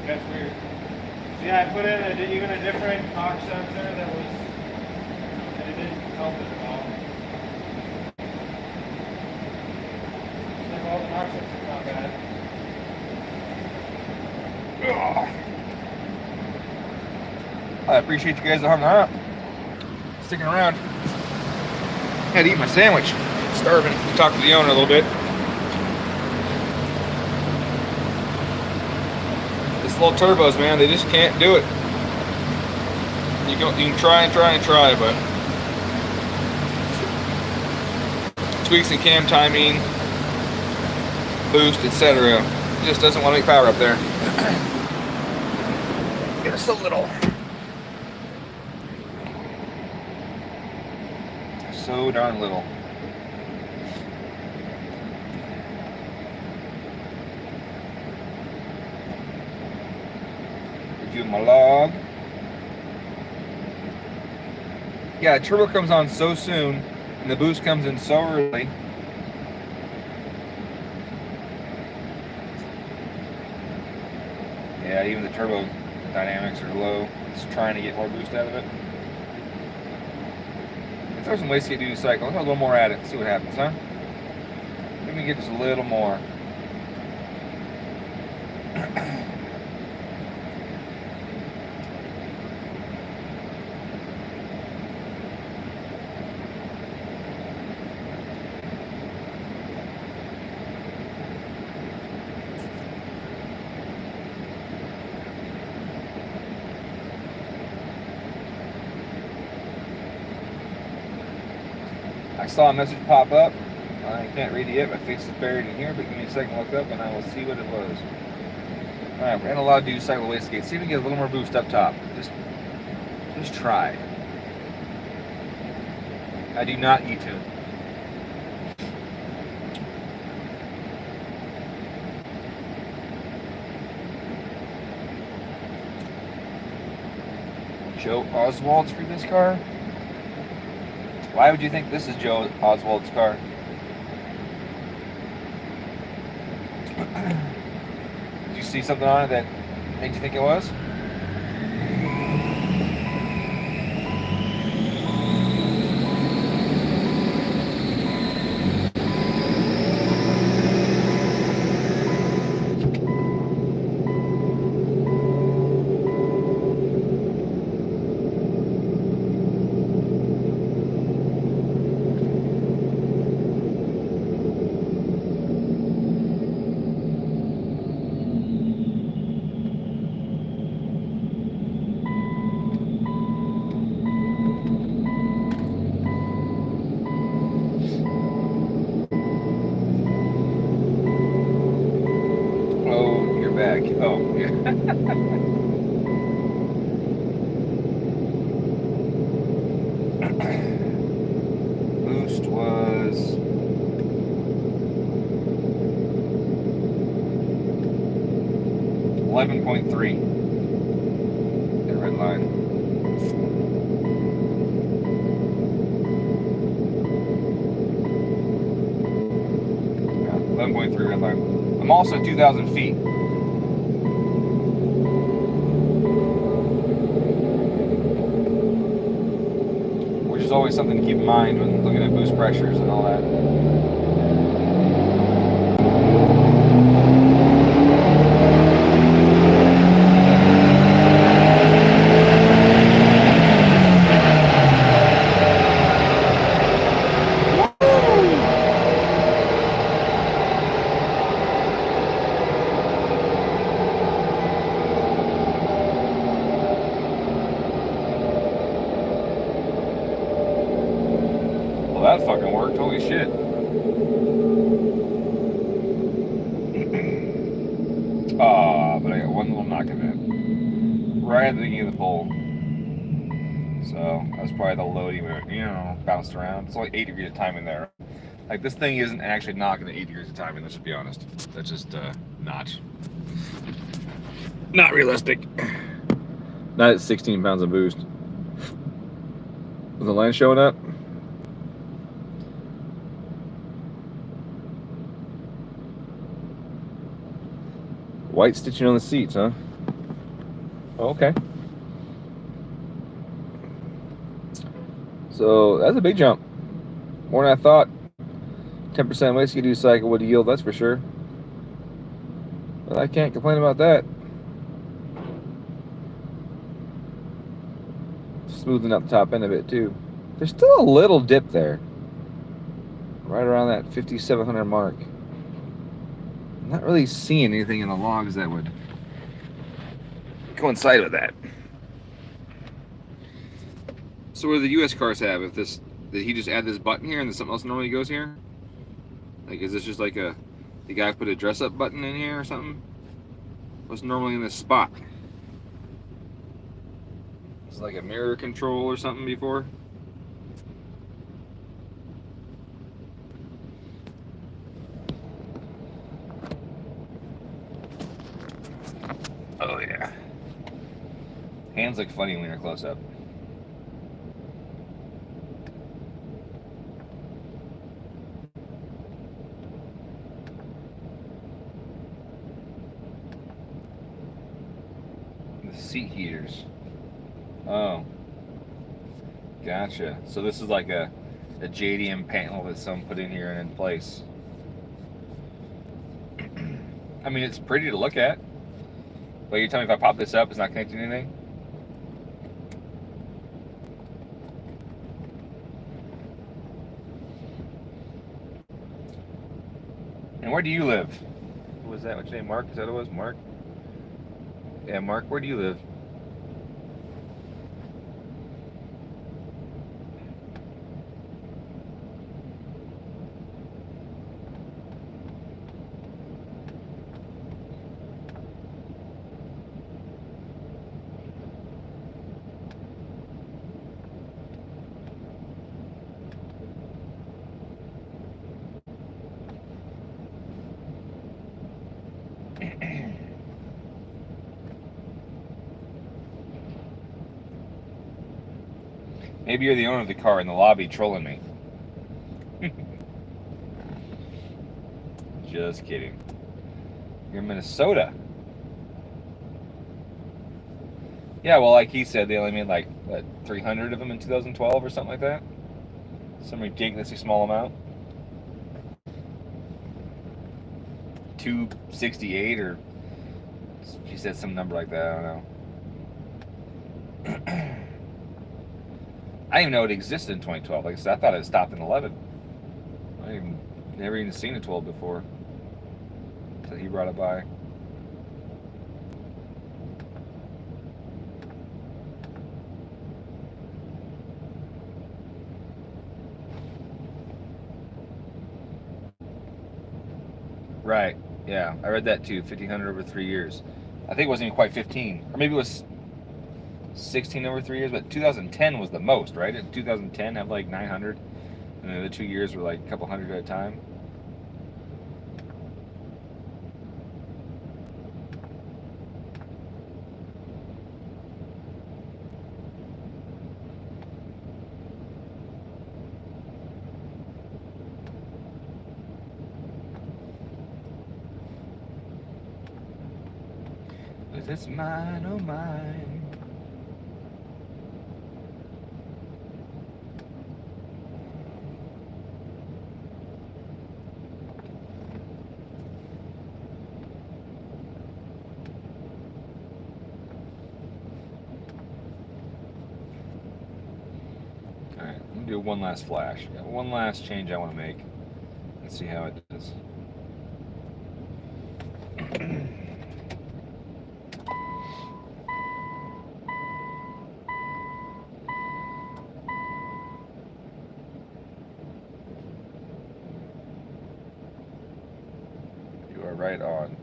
That's weird. So yeah, I put in even a different aux sensor that it didn't help it at all. So well, the aux sensor's not bad. I appreciate you guys sticking around. Had to eat my sandwich. Starving. We talked to the owner a little bit. These little turbos, man, they just can't do it. You can try and try, but tweaks in cam timing, boost, etc. It just doesn't want to make power up there. It's so little. So darn little. Review my log. Yeah, turbo comes on so soon, and the boost comes in so early. Yeah, even the turbo dynamics are low. It's trying to get more boost out of it. Throw some wasted duty cycle. Let's throw a little more at it. See what happens, huh? Let me get just a little more. I saw a message pop up. I can't read it yet. My face is buried in here, but give me a second to look up and I will see what it was. Alright, we're in a lot of duty cycle wastegate. See if we can get a little more boost up top. Just try. I do not Etune. Joe Oswald's for this car? Why would you think this is Joe Oswald's car? Did you see something on it that made you think it was? Oh, yeah. Boost was 11.3. That red line. Yeah, 11.3 red line. I'm also at 2,000 feet. There's always something to keep in mind when looking at boost pressures and all that. That fucking worked. Holy shit. But I got one little knock in it. Right at the beginning of the pull. So that was probably the loading where, bounced around. It's only 8 degrees of timing there. Like, this thing isn't actually knocking at 8 degrees of timing, let's just be honest. That's just not realistic. Not at 16 pounds of boost. Was the line showing up? White stitching on the seats, huh? Okay. So that's a big jump. More than I thought. 10% whiskey do cycle would yield, that's for sure. But I can't complain about that. Smoothing out the top end of it too. There's still a little dip there. Right around that 5,700 mark. I'm not really seeing anything in the logs that would coincide with that. So what do the US cars have? If this, did he just add this button here and then something else normally goes here? Like, is this just like the guy put a dress up button in here or something? What's normally in this spot? It's like a mirror control or something before. Oh yeah. Hands look funny when you're close up. The seat heaters. Oh. Gotcha. So this is like a JDM panel that someone put in here and in place. I mean, it's pretty to look at. But you tell me if I pop this up, it's not connecting to anything? And where do you live? Who was that? What's your name? Mark? Is that what it was? Mark? Yeah, Mark, where do you live? Maybe you're the owner of the car in the lobby trolling me. Just kidding. You're in Minnesota. Yeah, well, like he said, they only made like, what, 300 of them in 2012 or something like that? Some ridiculously small amount. 268 or she said some number like that, I don't know. I didn't even know it existed in 2012. Like I said, I thought it stopped in 11. Never even seen a 12 before. So he brought it by. Right. Yeah, I read that too. 1,500 over 3 years. I think it wasn't even quite 15, or maybe it was 16 over 3 years. But 2010 was the most, right? In 2010, had like 900, and the other 2 years were like a couple hundred at a time. It's mine, oh mine. Alright, I'm gonna do one last flash. Got one last change I want to make. Let's see how it does. Right on.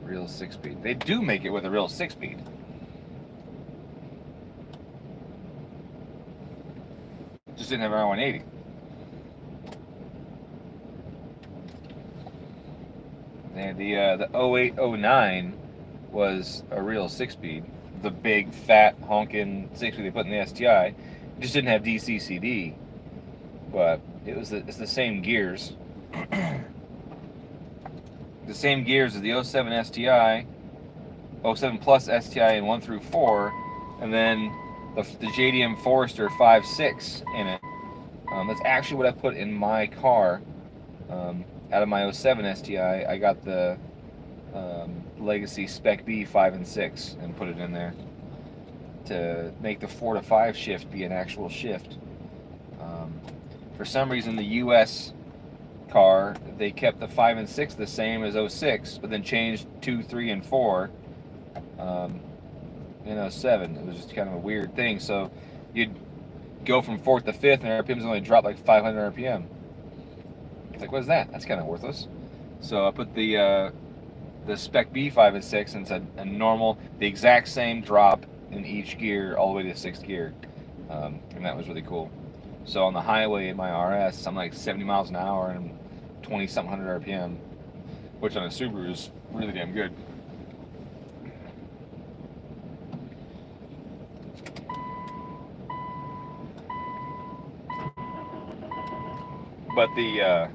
Real 6-speed. They do make it with a real 6-speed. Just didn't have R180. And the 0809 was a real 6-speed. The big fat honking 6-speed they put in the STI. It just didn't have DC CD. But it's the same gears. the same gears as the 07 STI, 07 Plus STI in 1 through 4, and then the JDM Forester 5.6 in it. That's actually what I put in my car. Out of my 07 STI, I got the Legacy Spec B 5 and 6 and put it in there to make the 4 to 5 shift be an actual shift. For some reason, the US car, they kept the 5 and 6 the same as 06, but then changed 2, 3, and 4 in 07. It was just kind of a weird thing. So you'd go from 4th to 5th, and RPMs only drop like 500 RPM. It's like, what is that? That's kind of worthless. So I put the Spec B 5 and 6, and it's a normal, the exact same drop in each gear all the way to 6th gear, and that was really cool. So on the highway in my RS, I'm like 70 miles an hour and 20-something hundred RPM, which on a Subaru is really damn good. But the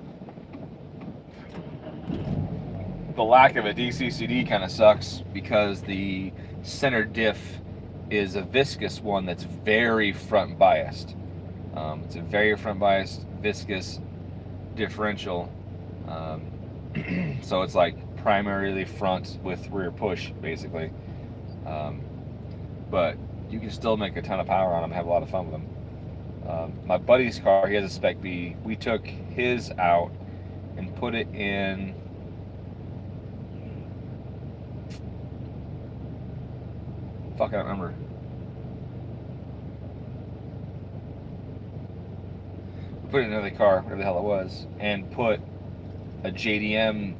lack of a DCCD kind of sucks, because the center diff is a viscous one that's very front biased. It's a very front biased viscous differential, so it's like primarily front with rear push basically, but you can still make a ton of power on them and have a lot of fun with them. My buddy's car, he has a Spec B. We took his out and put it in fuck, I don't remember. We put it in another car, whatever the hell it was, and put a JDM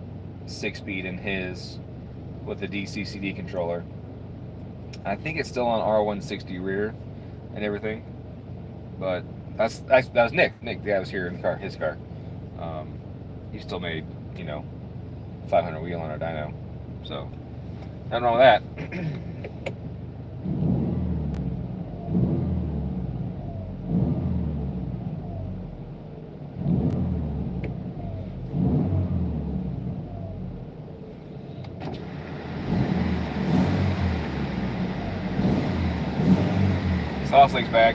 6-speed in his with the DCCD controller. I think it's still on R160 rear and everything, but that was Nick. Nick, the guy was here in the car, his car. He still made 500 wheel on our dyno, so nothing wrong with that. Sauce Lake's back.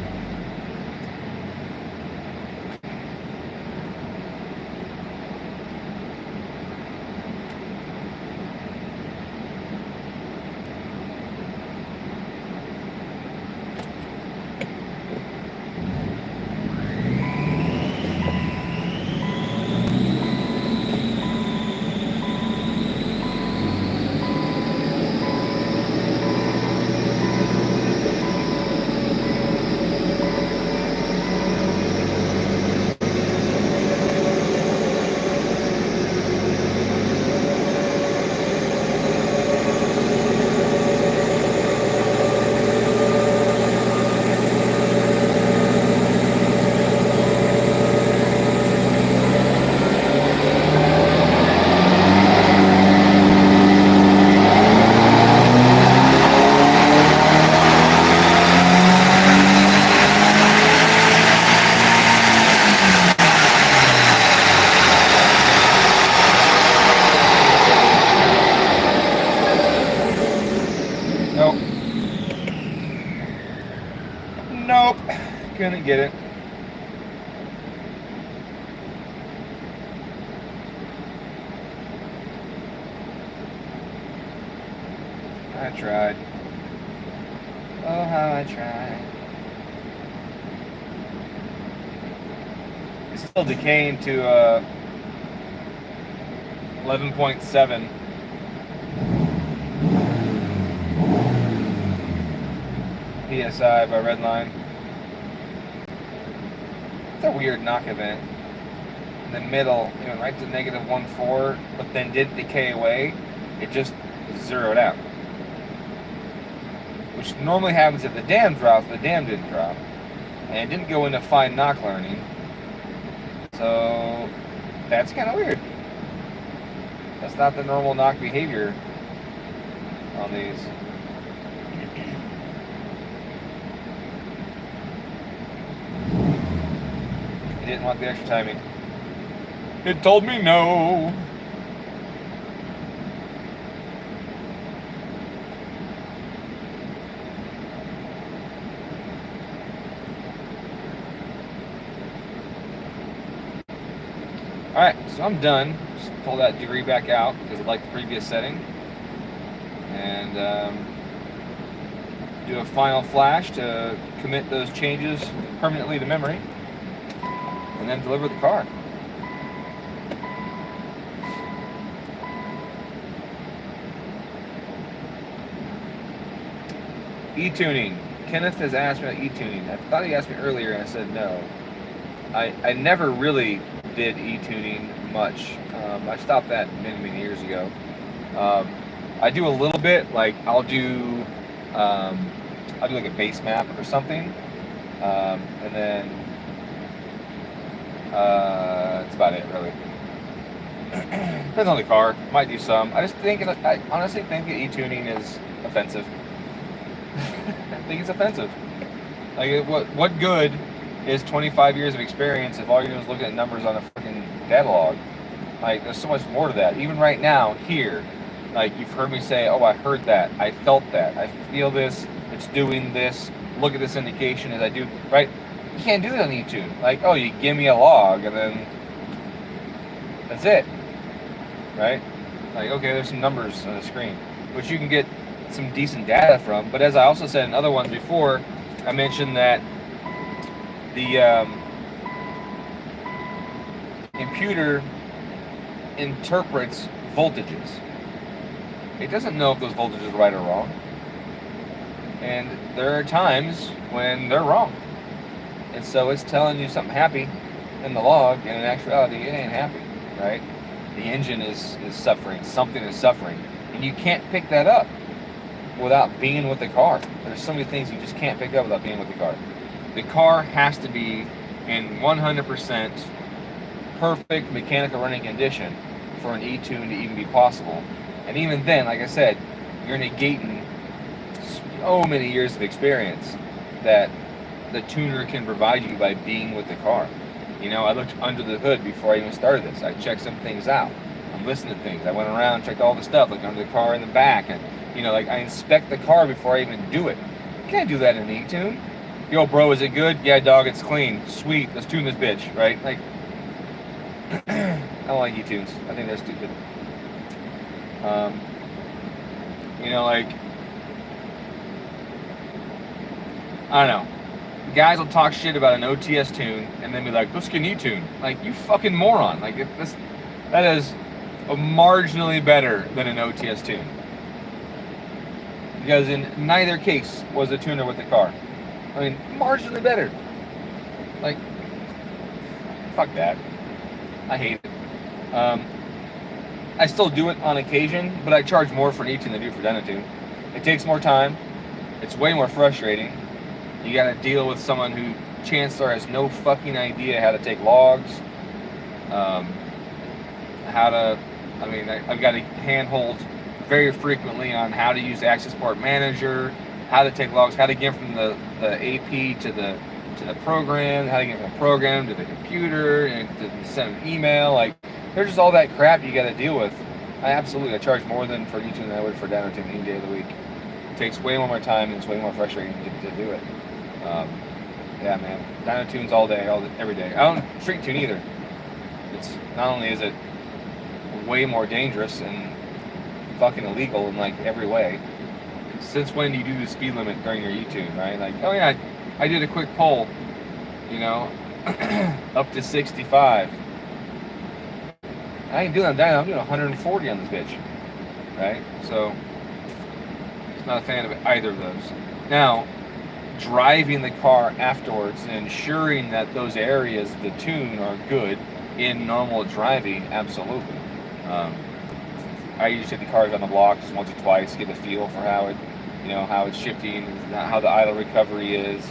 Nope, couldn't get it. I tried. Oh, how I tried. It's still decaying to 11.7. PSI by Redline. It's a weird knock event. In the middle, it went right to negative 1.4, but then didn't decay away. It just zeroed out. Which normally happens if the dam drops, but the dam didn't drop. And it didn't go into fine knock learning. So that's kind of weird. That's not the normal knock behavior on these. Didn't want the extra timing. It told me no. Alright, so I'm done. Just pull that degree back out because I like the previous setting. And do a final flash to commit those changes permanently to memory. And then deliver the car. E-tuning. Kenneth has asked me about e-tuning. I thought he asked me earlier and I said no. I never really did e-tuning much. I stopped that many years ago. I do a little bit, like I'll do like a base map or something, and then that's about it really. Depends on the car. Might do some. I honestly think that e-tuning is offensive. I think it's offensive. Like, what good is 25 years of experience if all you're doing is looking at numbers on a fucking data log? Like, there's so much more to that. Even right now, here, like, you've heard me say, oh, I heard that, I felt that, I feel this, it's doing this, look at this indication as I do, right? You can't do that on Etune. Like, oh, you give me a log, and then that's it, right? Like, okay, there's some numbers on the screen, which you can get some decent data from, but as I also said in other ones before, I mentioned that the computer interprets voltages. It doesn't know if those voltages are right or wrong. And there are times when they're wrong. And so it's telling you something happy in the log, and in actuality, it ain't happy, right? The engine is suffering, something is suffering. And you can't pick that up without being with the car. There's so many things you just can't pick up without being with the car. The car has to be in 100% perfect mechanical running condition for an E-tune to even be possible. And even then, like I said, you're negating so many years of experience that the tuner can provide you by being with the car. You know, I looked under the hood before I even started this. I checked some things out. I'm listening to things. I went around, checked all the stuff, like under the car in the back, and you know, like I inspect the car before I even do it. You can't do that in an E-tune. Yo, bro, is it good? Yeah, dog, it's clean. Sweet, let's tune this bitch, right? Like, I don't like E-tunes. I think they're stupid. You know, like, I don't know. Guys will talk shit about an OTS tune and then be like, let's get an E-tune. Like, you fucking moron. Like, that is marginally better than an OTS tune. Because in neither case was the tuner with the car. I mean, marginally better. Like, fuck that. I hate it. I still do it on occasion, but I charge more for an E-tune than I do for GetaDomTune. It takes more time. It's way more frustrating. You gotta deal with someone who chances are has no fucking idea how to take logs. I've got to handhold very frequently on how to use Access Port Manager, how to take logs, how to get from the AP to the program, how to get from the program to the computer, and to send an email. Like, there's just all that crap you got to deal with. I charge more than for E-tune than I would for GetaDomTune any day of the week. It takes way more time and it's way more frustrating to do it. Yeah, man, GetaDomTunes all day, every day. I don't street tune either. It's not only is it way more dangerous and fucking illegal in like every way. Since when do you do the speed limit during your E-tune, right? Like, oh yeah, I did a quick poll, you know, up to 65. I ain't doing that. I'm doing 140 on this bitch, right? So, I'm not a fan of either of those. Now, driving the car afterwards and ensuring that those areas of the tune are good in normal driving, absolutely. I usually take the cars on the block just once or twice, get a feel for how it's shifting, how the idle recovery is.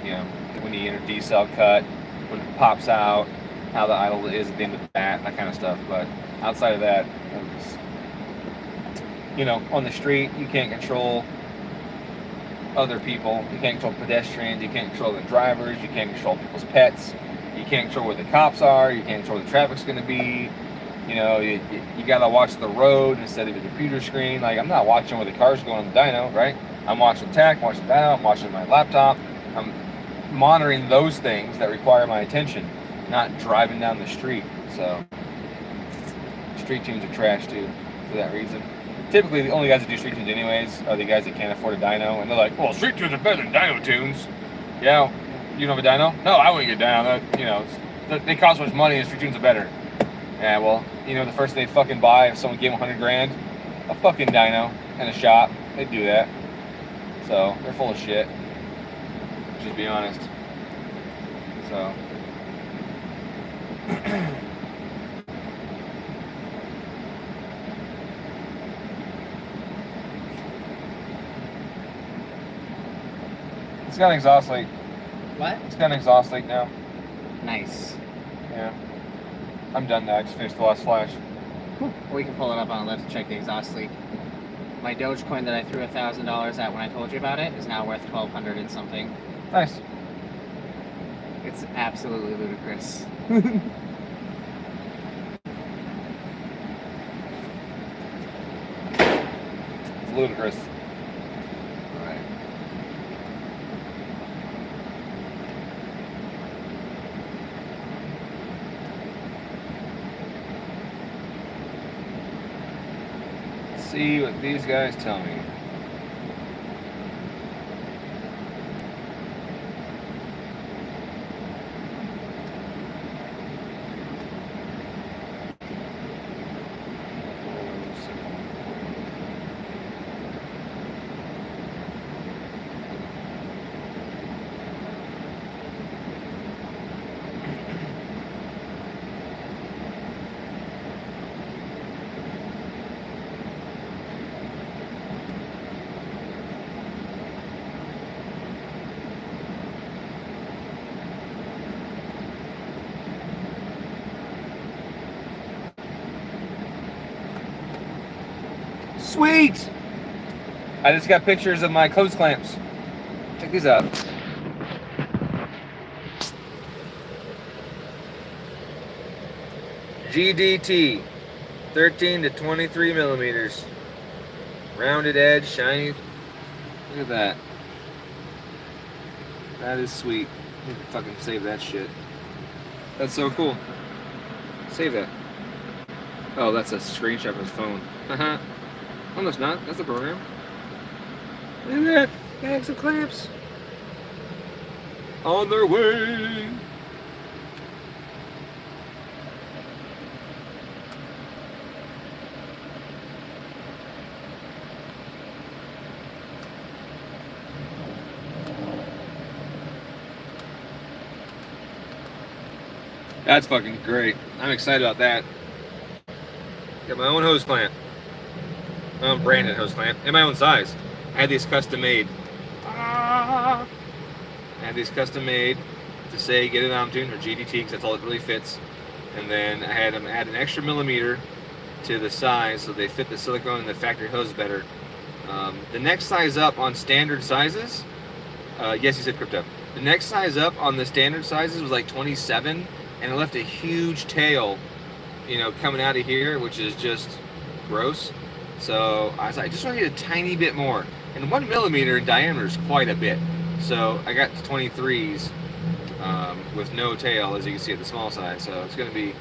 You know, when you enter decel cut, when it pops out, how the idle is at the end of that kind of stuff. But outside of that, you know, on the street, you can't control other people. You can't control pedestrians. You can't control the drivers. You can't control people's pets. You can't control where the cops are. You can't control where the traffic's going to be. You know, you got to watch the road instead of the computer screen. Like, I'm not watching where the car's going on the dyno, right? I'm watching tech, I'm watching dyno, I'm watching my laptop. I'm monitoring those things that require my attention. not driving down the street. So street tunes are trash too for that reason. Typically, the only guys that do street tunes anyways are the guys that can't afford a dyno, and they're like, well, street tunes are better than dyno tunes. Yeah, you don't have a dyno? No, I wouldn't get dyno. That, you know, they cost so much money and street tunes are better. Yeah, well, you know, the first thing they'd fucking buy if someone gave them 100 grand, a fucking dyno and a shop, they'd do that. So, they're full of shit. Just be honest. So. It's got an exhaust leak. What? It's got an exhaust leak now. Nice. Yeah. I'm done now. I just finished the last flash. We can pull it up on a lift to check the exhaust leak. My Dogecoin that I threw $1,000 at when I told you about it is now worth 1,200 and something. Nice. It's absolutely ludicrous. It's ludicrous. Alright. Let's see what these guys tell me. Sweet! I just got pictures of my clothes clamps. Check these out. GDT, 13 to 23 millimeters. Rounded edge, shiny. Look at that. That is sweet. I need to fucking save that shit. That's so cool. Save that. Oh, that's a screenshot of his phone. Haha. Oh, no, it's not. That's the program. Look at that. Bags of clamps. On their way. That's fucking great. I'm excited about that. Got my own hose clamp. My own branded hose clamp. And my own size. I had these custom made. I had these custom made to say GetaDomTune or GDT because that's all it really fits. And then I had them add an extra millimeter to the size so they fit the silicone and the factory hose better. The next size up on standard sizes, yes, you said crypto. The next size up on the standard sizes was like 27, and it left a huge tail, you know, coming out of here, which is just gross. So I was like, I just want to get a tiny bit more. And 1 millimeter in diameter is quite a bit. So I got 23s with no tail, as you can see at the small size. So it's going to be,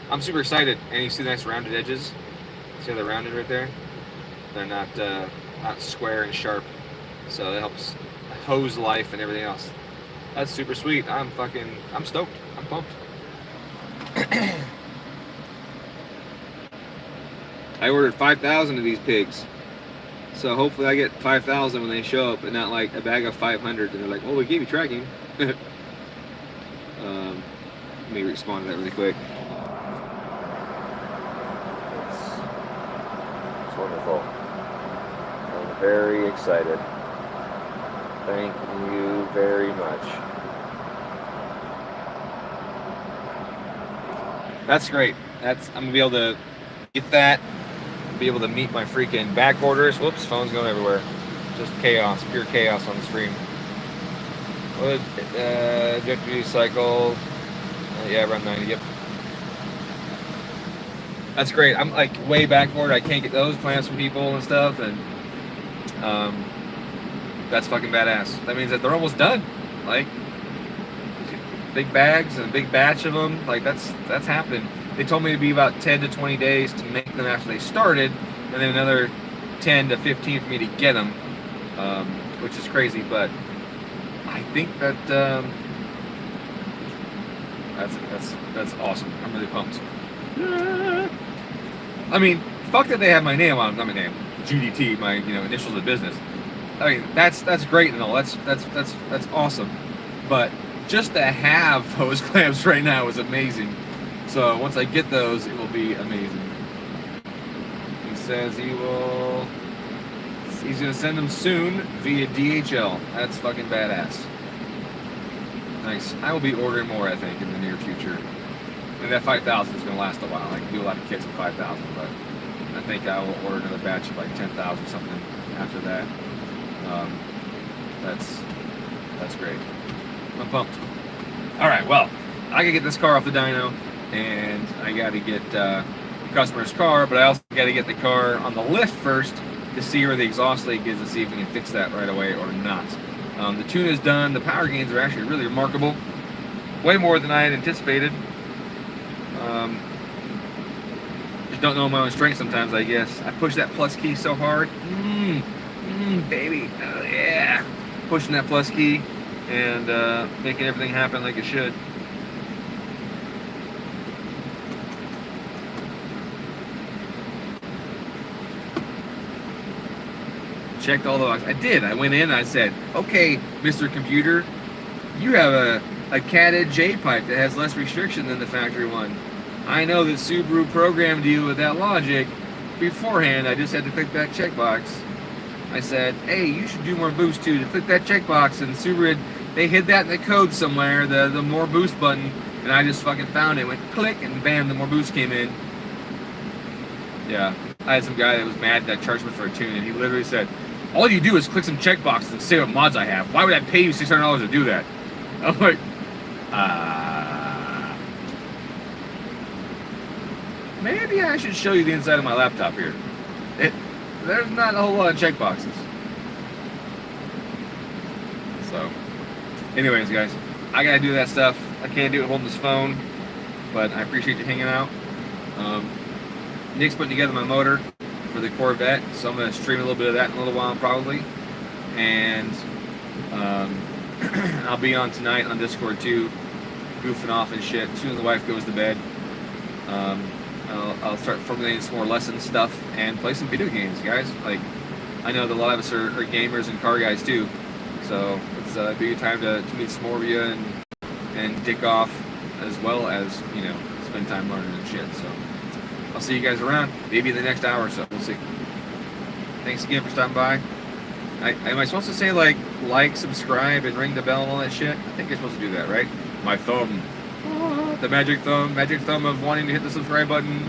I'm super excited. And you see the nice rounded edges? See how they're rounded right there? They're not square and sharp. So it helps hose life and everything else. That's super sweet. I'm stoked. I'm pumped. I ordered 5,000 of these pigs. So hopefully I get 5,000 when they show up and not like a bag of 500 and they're like, well, we gave you tracking. Let me respond to that really quick. It's wonderful. I'm very excited. Thank you very much. That's great. I'm gonna be able to get that. Be able to meet my freaking back orders. Whoops, phone's going everywhere. Just chaos, pure chaos on the stream. Wood, duty cycle. Yeah, around 90. Yep. That's great. I'm like way back ordered. I can't get those plans from people and stuff, and that's fucking badass. That means that they're almost done. Like, big bags and a big batch of them. Like that's happening. They told me it'd be about 10 to 20 days to make them after they started, and then another 10 to 15 for me to get them, which is crazy. But I think that that's awesome. I'm really pumped. I mean, fuck that they have my name on them. Not my name, GDT, my initials of business. I mean, that's great and all. That's awesome. But just to have hose clamps right now is amazing. So once I get those, it will be amazing. He says he's gonna send them soon via DHL. That's fucking badass. Nice. I will be ordering more, I think, in the near future. And that 5,000 is gonna last a while. I can do a lot of kits with 5,000, but I think I will order another batch of like 10,000 something after that. That's great. I'm pumped. All right, well, I gotta get this car off the dyno, and I gotta get the customer's car, but I also gotta get the car on the lift first to see where the exhaust leak is and see if we can fix that right away or not. The tune is done. The power gains are actually really remarkable, way more than I had anticipated. Just don't know my own strength sometimes, I guess. I push that plus key so hard. Baby, oh yeah. Pushing that plus key and making everything happen like it should. Checked all the boxes. I did. I went in and I said, okay, Mr. Computer, you have a catted J pipe that has less restriction than the factory one. I know that Subaru programmed you with that logic beforehand. I just had to click that checkbox. I said, hey, you should do more boost too. To click that checkbox, and Subaru, they hid that in the code somewhere, the more boost button, and I just fucking found it. Went click, and bam, the more boost came in. Yeah, I had some guy that was mad that I charged him for a tune, and he literally said, all you do is click some checkboxes and say what mods I have. Why would I pay you $600 to do that? I'm like, maybe I should show you the inside of my laptop here. There's not a whole lot of checkboxes. So, anyways, guys, I gotta do that stuff. I can't do it holding this phone, but I appreciate you hanging out. Nick's putting together my motor for the Corvette, so I'm gonna stream a little bit of that in a little while probably, and I'll be on tonight on Discord too, goofing off and shit. As soon as the wife goes to bed, I'll start formulating some more lesson stuff and play some video games, guys. Like, I know that a lot of us are gamers and car guys too, so it's a big time to meet some more of you and dick off, as well as spend time learning and shit. So I'll see you guys around, maybe in the next hour or so. We'll see. Thanks again for stopping by. Am I supposed to say like, subscribe, and ring the bell and all that shit? I think you're supposed to do that, right? My thumb. The magic thumb of wanting to hit the subscribe button.